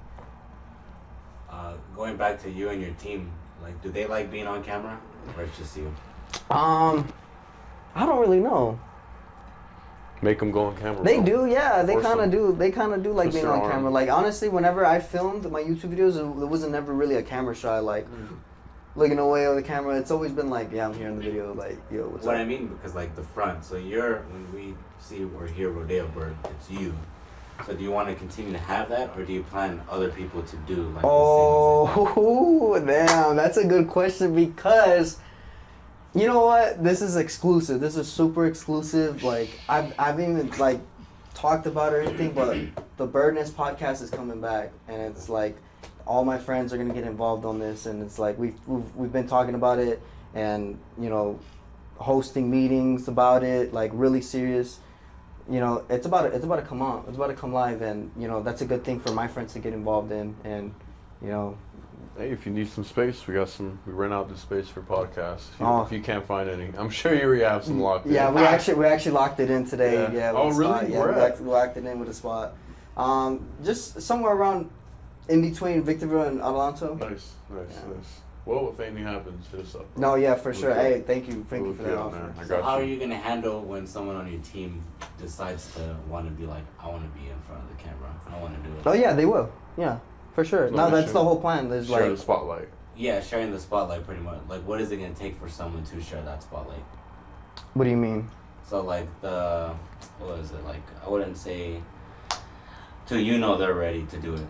Going back to you and your team, like, do they like being on camera, or it's just you? I don't really know. Make them go on camera. They bro. do, yeah. They Force kind of them. do. They kind of do like Twist being their on arm. camera. Like honestly, whenever I filmed my YouTube videos, it wasn't never really a camera shy. Like looking away on the camera. It's always been like, yeah, I'm here in the video. Like, yo, what's What up? I mean, because like the front, so when we see or hear Rodeo Bird, it's you. So do you want to continue to have that, or do you plan other people to do like Oh, damn, that's a good question because you know what? This is exclusive. This is super exclusive. Like I've even like talked about it or anything, but the Birdness podcast is coming back, and it's like all my friends are gonna get involved on this, and it's like we've been talking about it, and you know, hosting meetings about it, like really serious. You know, it's about to come on. It's about to come live, and you know that's a good thing for my friends to get involved in, and you know. Hey, if you need some space, we rent out the space for podcasts. If you can't find any, I'm sure you already have some locked in. Yeah, we actually locked it in today. Yeah. Yeah. Oh, with a really? spot. Yeah, Where at? we locked it in with a spot. Just somewhere around in between Victorville and Adelanto. Nice. Yeah. Well, if anything happens, hit us up. No, yeah, for sure. Okay. Hey, thank you for that on offer. there. I So got how you. are you gonna handle when someone on your team decides to want to be like, I want to be in front of the camera, I want to do it? Oh yeah, they will. Yeah, for sure. No No, that's issue. the whole plan. There's Share like, the spotlight. Yeah, sharing the spotlight pretty much. Like, what is it gonna take for someone to share that spotlight? what do you mean? So like what is it like? I wouldn't say till they're ready to do it.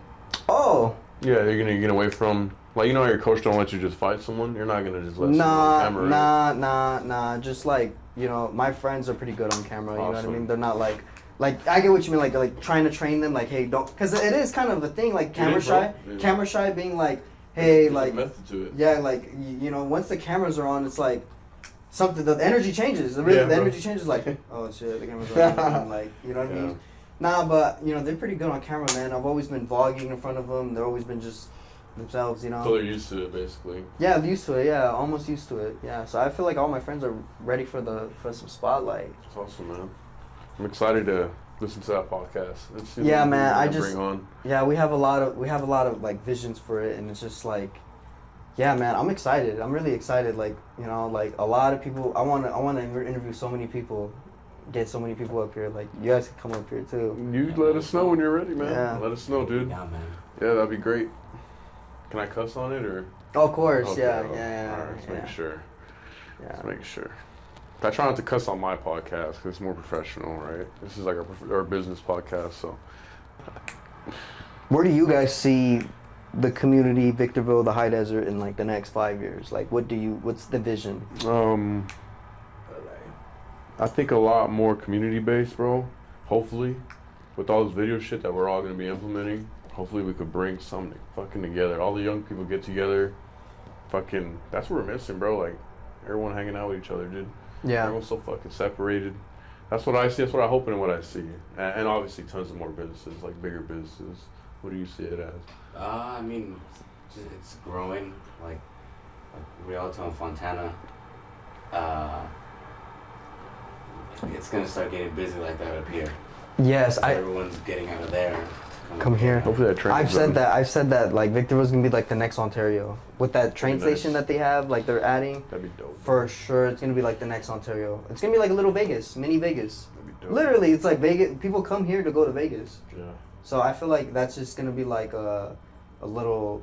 Oh, Yeah, you're gonna get away from like your coach don't let you just fight someone. You're not gonna just let someone on camera. nah. Just like my friends are pretty good on camera. You know what I Awesome. mean? They're not like I get what you mean. Like trying to train them. Like, hey, don't, because it is kind of a thing. Like camera is, bro. shy. Yeah. Camera shy being like, hey, There's like a method to it. yeah, like once the cameras are on, it's like something. The energy changes. The bro. energy changes. Like, oh shit, the cameras are on. And, like, you know what I mean? Nah, but they're pretty good on camera, man. I've always been vlogging in front of them. They've always been just themselves, So they're used to it, basically. Yeah, I'm used to it. Yeah, almost used to it. Yeah, so I feel like all my friends are ready for some spotlight. It's awesome, man. I'm excited to listen to that podcast. Let's see Yeah, what man, we're I gonna just- bring on. Yeah, we have a lot of like visions for it, and it's just like, yeah, man, I'm excited. I'm really excited. Like like a lot of people. I want to interview so many people, get so many people up here. Like you guys can come up here too. You let us know when you're ready, man. Yeah. Let us know, dude. Yeah, man. Yeah, that'd be great. Can I cuss on it or? Oh, of course, Okay, yeah, well, yeah, All right, let's yeah. make sure. Yeah. Let's make sure. I try not to cuss on my podcast because it's more professional, right? This is like our business podcast, so. Where do you guys see the community, Victorville, the High Desert, in like the next 5 years? Like, what's the vision? I think a lot more community based, bro. Hopefully, with all this video shit that we're all gonna be implementing, hopefully we could bring something fucking together. All the young people get together. Fucking, that's what we're missing, bro. Like, everyone hanging out with each other, dude. Yeah. Everyone's so fucking separated. That's what I see. That's what I hope and what I see. And obviously, tons of more businesses, like bigger businesses. What do you see it as? I mean, it's growing. Like Rialto and Fontana. It's gonna start getting busy like that up here. Yes, So everyone's getting out of there. Come here. Hopefully that train. I've said that like Victorville's gonna be like the next Ontario with that train That'd be station nice. that they have, like they're adding. That'd be dope. For sure, it's gonna be like the next Ontario. It's gonna be like a little Vegas, mini Vegas. That'd be dope. Literally, it's like Vegas. People come here to go to Vegas. Yeah. So I feel like that's just gonna be like a little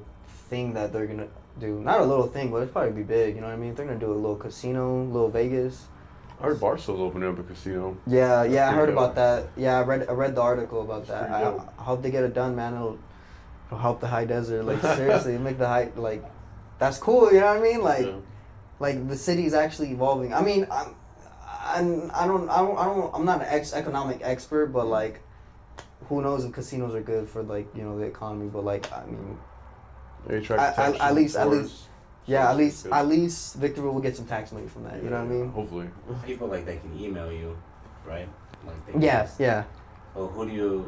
thing that they're gonna do. Not a little thing, but it's probably be big. You know what I mean? They're gonna do a little casino, little Vegas. I heard Barstool's opening up a casino. Yeah, I pretty heard dope. about that. Yeah, I read the article about That's that. pretty dope. I hope they get it done, man. It'll help the High Desert. Like seriously, make the high like that's cool. You know what I mean? Like Yeah. like the city's actually evolving. I mean, I'm not an economic expert, but like, who knows if casinos are good for like, you know, the economy, but like, I mean, at least Victor will get some tax money from that. You know what I mean? Hopefully. People like they can email you, right? Like they Yeah. Well, who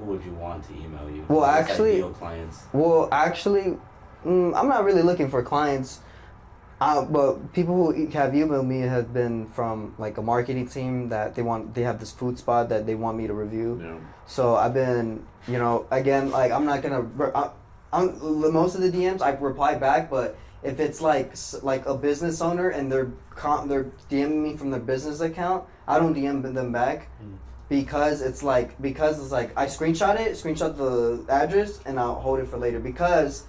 would you want to email you? Well, What's actually, ideal clients. I'm not really looking for clients. But people who have emailed me have been from like a marketing team that they have this food spot that they want me to review. Yeah. So I've been, you know, again, like I'm not gonna, most of the DMs I reply back, but if it's like a business owner and they're DMing me from their business account, I don't DM them back. Because it's like I screenshot the address and I'll hold it for later because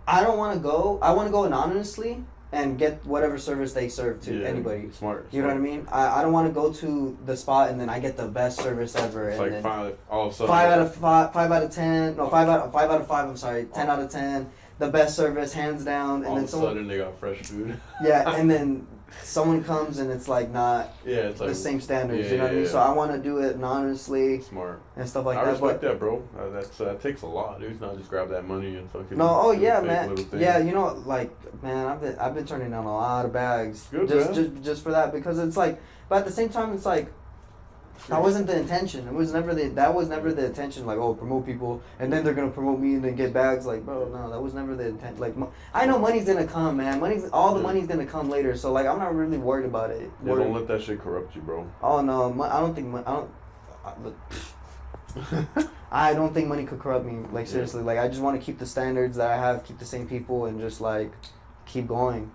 I want to go anonymously and get whatever service they serve to anybody. Smart. You know what I mean? I don't want to go to the spot and then I get the best service ever. It's and like then all of a sudden 5 out of 10. No, 5 out of 5. I'm sorry, 10 out of 10. The best service, hands down. And all then of a sudden they got fresh food. Yeah, and then someone comes and it's like not it's like the same standards. You know what I mean? So I want to do it anonymously. Smart. And stuff like I that. respect that, bro. That takes a lot, dude. It's not just grab that money and fucking. No, oh do a yeah, fake man. little thing. Yeah, you know, like, man, I've been turning down a lot of bags Good, just for that because it's like, but at the same time, it's like that wasn't the intention. It was never the intention. Like, oh, promote people, and then they're gonna promote me and then get bags. Like, bro, no, that was never the intent. Like, I know money's gonna come, man. All the money's gonna come later. So like, I'm not really worried about it. Yeah, don't let that shit corrupt you, bro. Oh no, I don't think I don't think money could corrupt me. Like seriously, like I just want to keep the standards that I have, keep the same people, and just like keep going.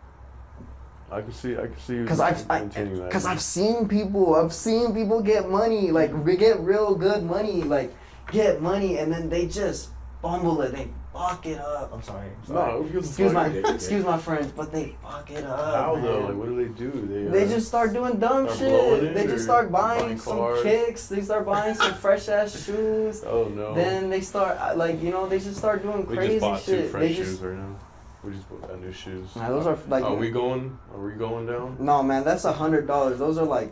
I can see you Because that. I've seen people get money, like we get real good money, like get money, and then they just fumble it, they fuck it up. I'm sorry. No, excuse my French, but they fuck it up. How man. though? Like, what do? They just start doing dumb shit. They just start buying some kicks. They start buying some fresh ass shoes. Oh no. Then they start like they just start doing crazy shit. We just bought shit. 2 fresh shoes right now. We just bought new shoes. Nah, those are like. Are we going down? No, man, that's $100. Those are like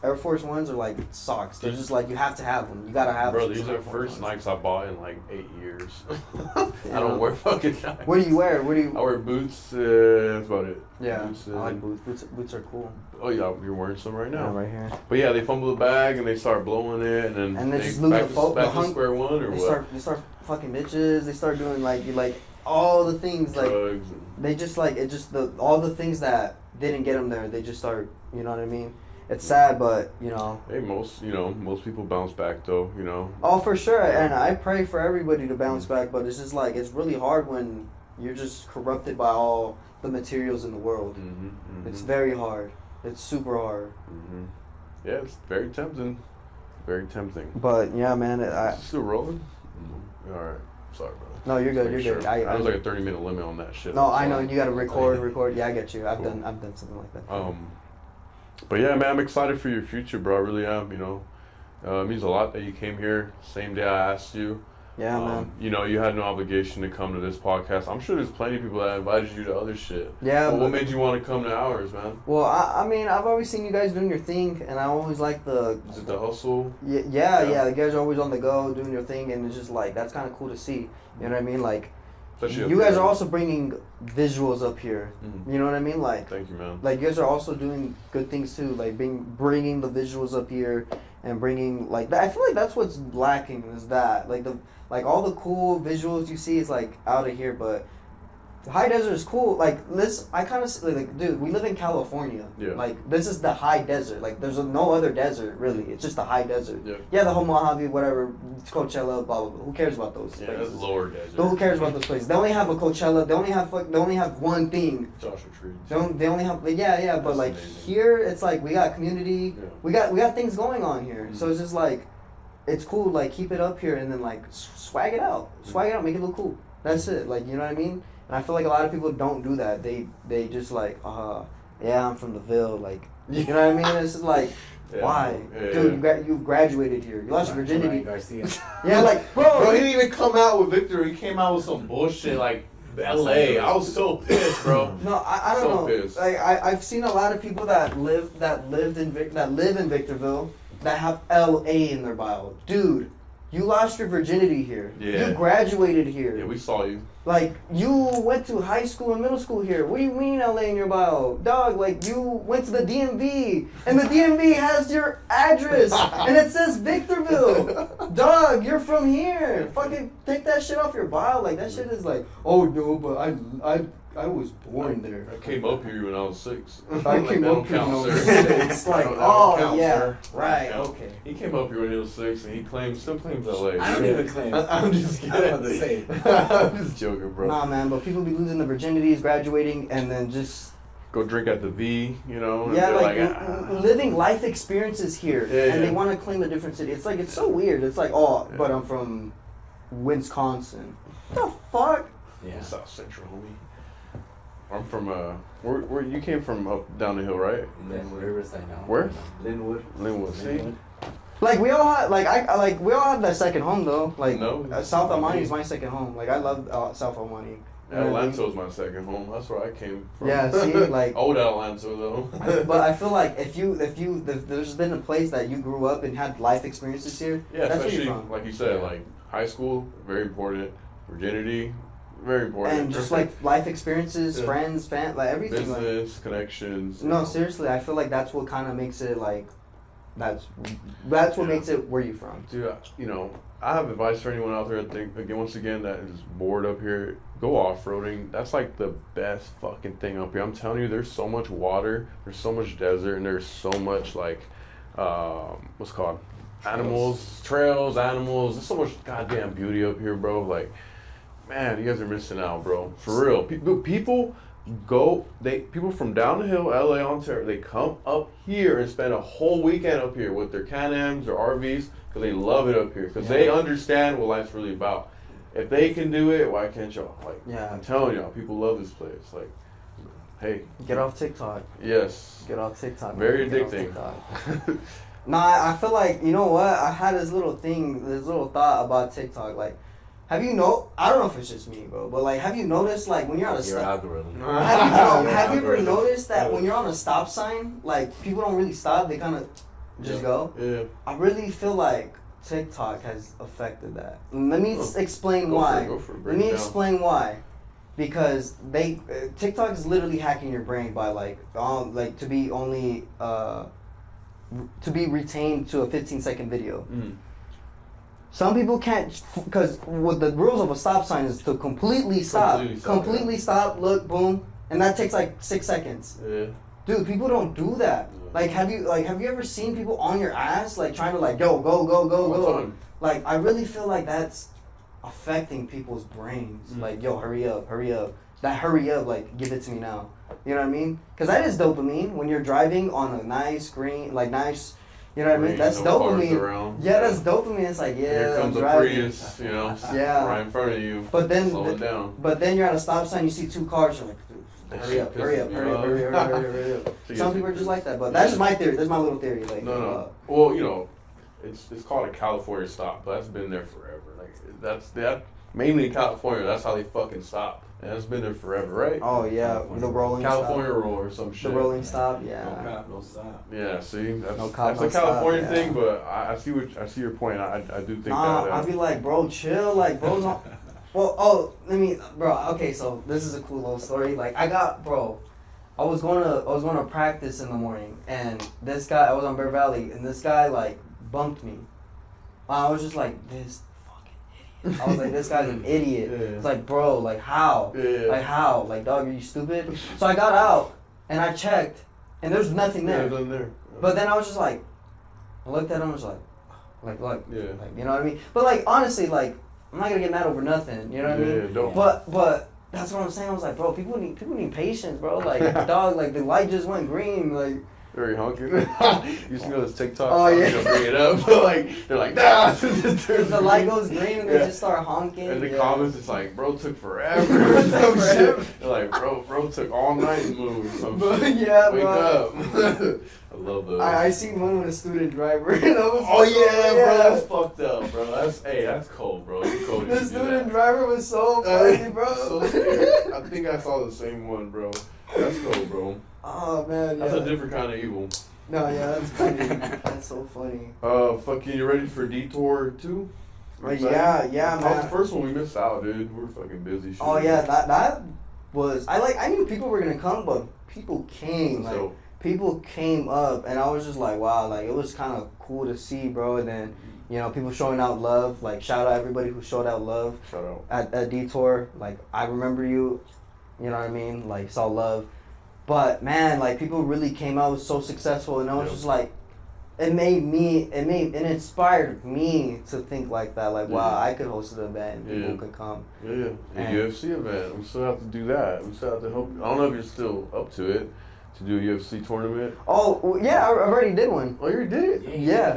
Air Force Ones are like socks. They're just like you have to have them. You gotta have them. Bro, these are first Nikes I bought in like 8 years. I don't wear fucking Nikes. What do you wear? I wear boots. That's about it. Yeah, boots, I like boots. Boots are cool. Oh yeah, you're wearing some right now. Yeah, right here. But yeah, they fumble the bag and they start blowing it, and then they just lose back the to square one, or what? They start fucking bitches. They start doing like all the things like drugs. They just like it. Just all the things that didn't get them there. They just start. You know what I mean? It's sad, but you know. Hey, most people bounce back though. You know. Oh, for sure, and I pray for everybody to bounce back. But it's just like it's really hard when you're just corrupted by all the materials in the world. Mm-hmm, mm-hmm. It's very hard. It's super hard. Mm-hmm. Yeah, it's very tempting. Very tempting. But yeah, man, still rolling. Mm-hmm. All right. Sorry, brother. No, you're good. You're good. I was like a 30-minute limit on that shit. No, I know you got to record. Yeah, I get you. I've done something like that. But yeah, man, I'm excited for your future, bro. I really am. You know, it means a lot that you came here same day I asked you. Yeah, man. You know, you had no obligation to come to this podcast. I'm sure there's plenty of people that invited you to other shit. Yeah. But what made you want to come to ours, man? Well, I mean, I've always seen you guys doing your thing, and I always like the. Is it the hustle? Yeah. You guys are always on the go, doing your thing, and it's just like that's kind of cool to see. You know what I mean? Like, you guys are also bringing visuals up here. Mm-hmm. You know what I mean? Like, thank you, man. Like, you guys are also doing good things too. Like, bringing the visuals up here and bringing like that. I feel like that's what's lacking is that like all the cool visuals you see is like out of here, but the high desert is cool. Like this, I kind of like, dude, we live in California. Yeah. Like this is the high desert. Like there's no other desert really. It's just the high desert. Yeah. Yeah, the whole Mojave, whatever, Coachella, blah blah blah. Who cares about those places? That's lower desert. But who cares about those places? They only have a Coachella. They only have one thing. Joshua Tree. They only have yeah. But like amazing. Here, it's like we got community. Yeah. We got things going on here. Mm-hmm. So it's just like, it's cool. Like keep it up here and then like swag it out. Swag it out. Make it look cool. That's it. Like you know what I mean. And I feel like a lot of people don't do that. They just like, yeah, I'm from the Ville. Like, you know what I mean? It's just like, why? Yeah, dude, you graduated here. You lost your virginity. Yeah, like, bro, he didn't even come out with Victor. He came out with some bullshit like LA. I was so pissed, bro. No, I don't So know. pissed. Like I've seen a lot of people that live in Victorville that have LA in their bio. Dude, you lost your virginity here. Yeah. You graduated here. Yeah, we saw you. Like, you went to high school and middle school here. What do you mean LA in your bio? Dog, like, you went to the DMV, and the DMV has your address, and it says Victorville. Dog, you're from here. Fucking take that shit off your bio. Like, that shit is like, oh, no, but I was born there. I came up here when I was 6. I came up here when I was 6. It's like, That don't oh, count, yeah, sir. right, That don't count. okay. He came up here when he was 6, and he still claims LA. I don't even claim. I'm just kidding. I'm the same. I'm just joking, bro. Nah, man, but people be losing their virginities, graduating, and then just... Go drink at the V, you know? and Yeah, they're like living life experiences here, Yeah, and they yeah. want to claim a different city. It's like, it's so weird. It's like, oh, but I'm from Wisconsin. What the fuck? Yeah. South Central, homie. I'm from where you came from up down the hill, right? Linwood. Riverside now. Where? Linwood. Linwood. See? Linwood. Like we all had, we all have that second home though. Like No. South Almani is my second home. Like I love South Almani. You know what I mean? Atlanta's my second home. That's where I came from. Yeah, see, like- old Atlanta though. But I feel like if there's been a place that you grew up and had life experiences here, Yeah, that's where especially you're from. like you said, like high school, very important. Virginity, very important. And just like life experiences, Yeah. friends, like everything. Like, business connections. no, seriously, I feel like that's what kind of makes it like, that's what makes it where you from. Dude, I have advice for anyone out there. I think once again that is bored up here. Go off-roading. That's like the best fucking thing up here. I'm telling you, there's so much water, there's so much desert, and there's so much like, what's it called? Trails, animals. There's so much goddamn beauty up here, bro. Like, man, you guys are missing out, bro. For real. People from down the hill, LA, Ontario, they come up here and spend a whole weekend up here with their Can-Ams or RVs because they love it up here. Because they understand what life's really about. If they can do it, why can't y'all? Like, Yeah. I'm telling y'all, people love this place. Like, hey. Get off TikTok. Yes. Get off TikTok. Very Get off addicting. TikTok. Nah, I feel like, you know what? I had this little thought about TikTok. Like, I don't know if it's just me, bro, but like, have you noticed, like, when you're on a Your stop, algorithm. have you ever noticed that when you're on a stop sign, like, people don't really stop, they kind of just go? Yeah. I really feel like TikTok has affected that. Let me explain Go why. for it. Let Break me it down. explain why. Because TikTok is literally hacking your brain by to be only to be retained to a 15-second video. Mm. Some people can't, because what the rules of a stop sign is to completely stop, look, boom, and that takes like 6 seconds. Yeah. Dude, people don't do that. Like, have you ever seen people on your ass, like, trying to, like, yo, go, All go? time. Like, I really feel like that's affecting people's brains. Mm. Like, yo, hurry up. That hurry up, like, give it to me now. You know what I mean? Because that is dopamine when you're driving on a nice green, like, nice, you know what I mean? That's No cars dopamine. around. Yeah, that's dopamine. It's like, yeah, Here comes I'm a driving. Prius, Yeah. right in front of you. But then, slow it down. but then you're at a stop sign, you see two cars, you're like, dude, That hurry shit up. pisses me off. Some people are just like that, but that's just my theory. That's my little theory. Like, No. Well, it's called a California stop, but that's been there forever. Like that's mainly in California. That's how they fucking stop, and that's been there forever, right? Oh yeah, the rolling California stop. roll or some shit. The rolling stop, No yeah. cop, no stop. Yeah, see, that's, No cop, that's no a California stop, yeah. thing, but I see your point. I do think Nah, that. I'd be like, bro, chill, like, bro's on. Well, okay, so this is a cool little story. Like, I was going to practice in the morning, and this guy, I was on Bear Valley, and this guy like bumped me. I was just like, this fucking idiot. I was like, this guy's an idiot. Yeah. It's like, bro, like how? Yeah. Like how? Like, dog, are you stupid? So I got out and I checked, and there's nothing Yeah, there. it's in there. But then I was just like, I looked at him, and was like, look, Yeah. like, you know what I mean? But like, honestly, like, I'm not gonna get mad over nothing. You know what I mean? Yeah, don't. But that's what I'm saying. I was like, bro, people need patience, bro. Like, dog, like the light just went green. Like, Very honking. You see those TikToks? Oh, yeah. I'm gonna bring it up. But like, they're like, nah. The light goes green and they Yeah. just start honking. And the yeah. comments, it's like, bro took forever. or some Forever. shit. They're like, bro took all night to move. Some But, shit. yeah, Wake bro. up. I love those. I seen one with a student driver. And I was Oh so- yeah, bro, that's fucked up, bro. That's cold, bro. You cold. if The you do student that. driver was so funny, bro. So scared. I think I saw the same one, bro. That's cool, bro. Oh man, yeah. That's a different kind of evil. No, yeah, that's funny. That's so funny. Fucking, you ready for Detour 2? Yeah, That was the man. first one we missed out, dude. We're fucking busy. Oh yeah, that was. I knew people were gonna come, but people came. Like So, people came up, and I was just like, wow, like it was kind of cool to see, bro. And then people showing out love. Like shout out everybody who showed out love shout out. at Detour. Like I remember you. You know what I mean? Like saw love. But man, like people really came out, was so successful, and I was Yeah. just like, it inspired me to think like that. Like, wow, Yeah. I could host an event and people Yeah. could come. Yeah, the And- UFC event. We still have to do that. We still have to help. I don't know if you're still up to it to do a UFC tournament. Oh, well, yeah, I already did one. Oh, you did it? Yeah.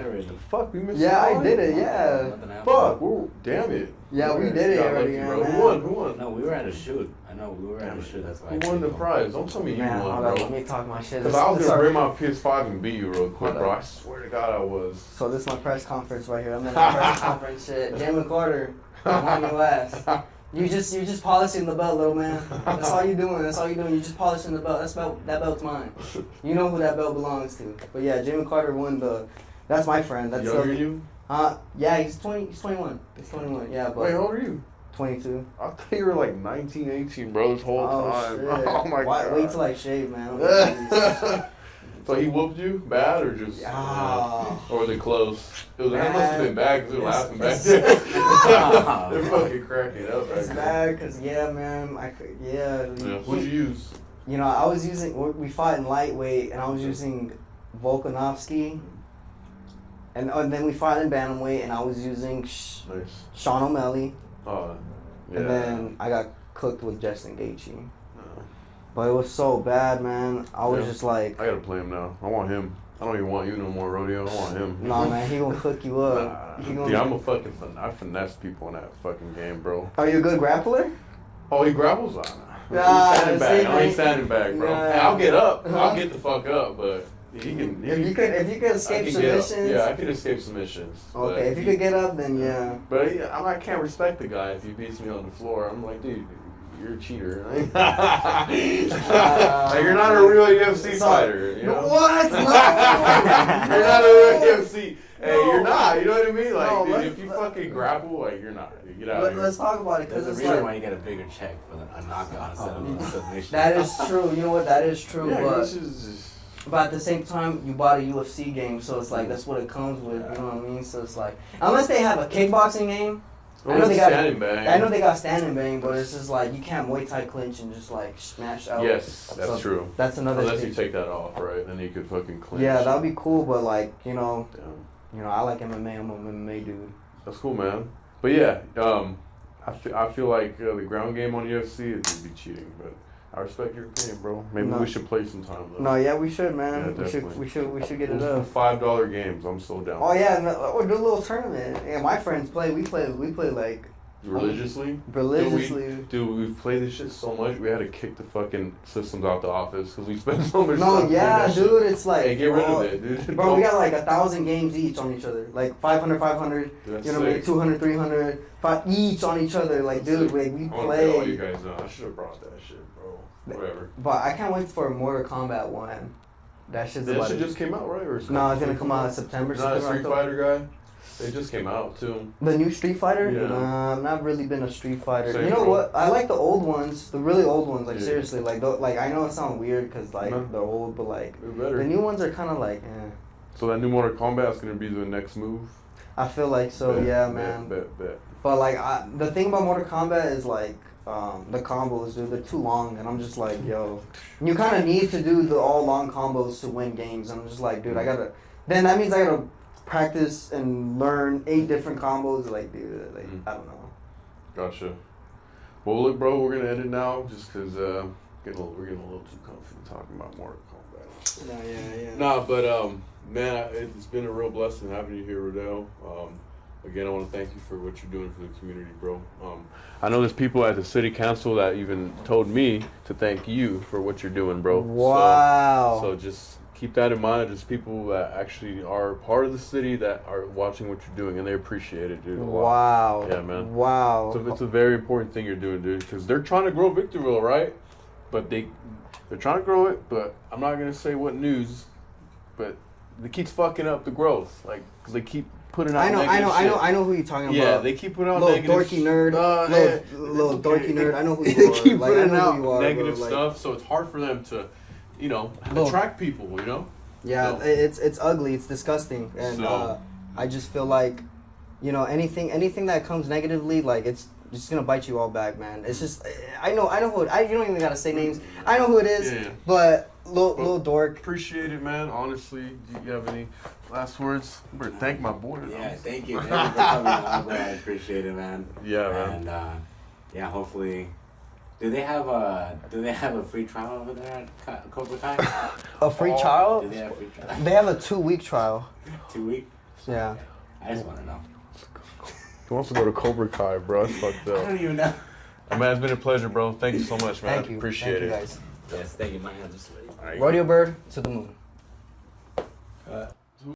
Fuck, we missed Yeah, out I on did it. Yeah. Fuck, damn it. Yeah, we did it Got already, lucky, yeah, bro. man. Who won? No, we were at a shoot. I know we were at a shoot. That's why. Who won the prize? Don't tell me you Man, won, hold on, bro. let me talk my shit. Because I was This gonna our- bring my PS5 and beat you real quick, Hold bro. on. I swear to God, I was. So this is my press conference right here. I'm in the press conference shit. Jalen Carter, I'm on your ass. You just polishing the belt, little man. That's all you doing. That's all you doing. You just polishing the belt. That belt's mine. You know who that belt belongs to. But yeah, Jalen Carter won the. That's my friend. That's Younger than you? Yeah, he's 20. He's 21. He's 21. Yeah, but Wait, how old are you? 22. I thought you were like 19, 18, bro, this whole time. Shit. Oh my God. Wait till I shave, man. So he whooped you bad or just? Yeah. Or was it close? It was, that Man. must have been bad because they were It's- laughing back it's- there. They're fucking cracking up back It's there. bad because man, Yeah. What'd you use? I was using. We fought in lightweight, and I was using Volkanovski, and then we fought in bantamweight, and I was using Nice. Sean O'Malley, Yeah. and then I got cooked with Justin Gaethje. Uh, But it was so bad, man. I was Yeah. just like, I gotta play him now. I want him. I don't even want you no more, Rodeo. I want him. nah, man, he gonna cook you up. Nah. He gonna. Dude, I'm a fucking I finesse people in that fucking game, bro. Are you a good grappler? Oh, he grapples on. Nah, Standing back. see, I ain't man. standing back, bro. Nah. Hey, I'll get up. Uh-huh. I'll get the fuck up, but he can. If you could escape submissions. Yeah, I could escape submissions. but Okay, if you could get up, then yeah. But yeah, I can't respect the guy if he beats me on the floor. I'm like, dude, you're a cheater. Like, you're not a real UFC fighter. You know? What? No. You're not a real UFC. Hey, No. you're not. You know what I mean? Like, No, dude, let's- if you fucking grapple, like, you're not. Get out of here. Let's talk about it There's because a it's reason like why you get a bigger check for a knockout instead of a submission. that is true. You know what? That is true. Yeah, but this is. But at the same time, you bought a UFC game, so it's like that's what it comes with. You know what I mean? So it's like unless they have a kickboxing game, I know they got standing bang. I know they got standing bang, but it's just like you can't Muay Thai clinch and just like smash out. Yes, that's So true. That's another Unless thing. you take that off, right? Then you could fucking clinch. Yeah, that'd be cool. But like Damn. I like MMA. I'm an MMA dude. That's cool, man. But yeah, I feel like the ground game on UFC it would be cheating, but I respect your opinion, bro. Maybe No. we should play sometime though. No, yeah, we should, Yeah, man. definitely. we should get it We'll do up. $5 games. I'm so down. Oh yeah, or do a little tournament. Yeah, my friends play. We play like Religiously? religiously. Dude, we've played this shit so much. We had to kick the fucking systems out the office because we spent so much time. No, playing yeah, that shit. dude, it's like Hey, get rid of it, dude. Bro, we got like 1,000 games each on each other. Like 500, 500, That's you know what I mean? sick. 200, 300, each on each other. Like, dude, we I want to play all you play. guys out. I should have brought that shit, bro. Whatever. But I can't wait for Mortal Kombat 1. That shit's That about shit to... just came out, right? Or No, it's gonna come out in September. You're not a September, Street October. Fighter guy? They just came out, too. The new Street Fighter? Yeah. Nah, I've not really been a Street Fighter. Same, you know bro. what? I like the old ones, the really old ones. Like, Yeah. seriously. Like, I know it sounds weird because, like, No. they're old, but, like, They're better. the new ones are kind of like, So that new Mortal Kombat is gonna be the next move. I feel like so, Bet, yeah, bet, man. Bet. But like the thing about Mortal Kombat is like the combos, dude, they're too long, and I'm just like, yo, you kind of need to do the all long combos to win games. And I'm just like, dude, then that means I gotta practice and learn 8 different combos. Like, dude, like I don't know. Gotcha. Well, look, bro, we're gonna end it now just because we're getting a little too comfy talking about Mortal Kombat. Yeah. Nah, but man, it's been a real blessing having you here, Rodeo. Again, I want to thank you for what you're doing for the community, bro. I know there's people at the city council that even told me to thank you for what you're doing, bro. Wow. So just keep that in mind. There's people that actually are part of the city that are watching what you're doing, and they appreciate it, dude. Wow. Yeah, man. Wow. So it's a very important thing you're doing, dude, because they're trying to grow Victorville, right? But they're trying to grow it, but I'm not gonna say what news, but they keep fucking up the growth, like, because they keep putting out. I know who you're talking about. Yeah, they keep putting out little negative dorky nerd, little dorky nerd. I know who you they are. keep Like, putting I know out who you are, negative bro. stuff, so it's hard for them to, Look. attract people. Yeah, So- it's ugly. It's disgusting, and So- I just feel like, anything that comes negatively, like it's just gonna bite you all back, man. It's just I know who you don't even gotta say names. I know who it is, Yeah. but little dork. Appreciate it, man. Honestly, do you have any last words? I better thank my boy. Yeah, thank you. Thank you for coming on, bro. I appreciate it, man. Yeah, man. And yeah, hopefully. Do they have a free trial over there at Cobra Kai? A free trial? Do they have a free trial? They have a 2-week trial. 2 weeks? Yeah. I just want to know. Who wants to go to Cobra Kai, bro? That's fucked I up. don't even know. Man, it's been a pleasure, bro. Thank you so much, man. Thank you. Appreciate Thank it. you guys. Yes, thank you. My hands are sweaty. All right. Rodeo bird to the moon.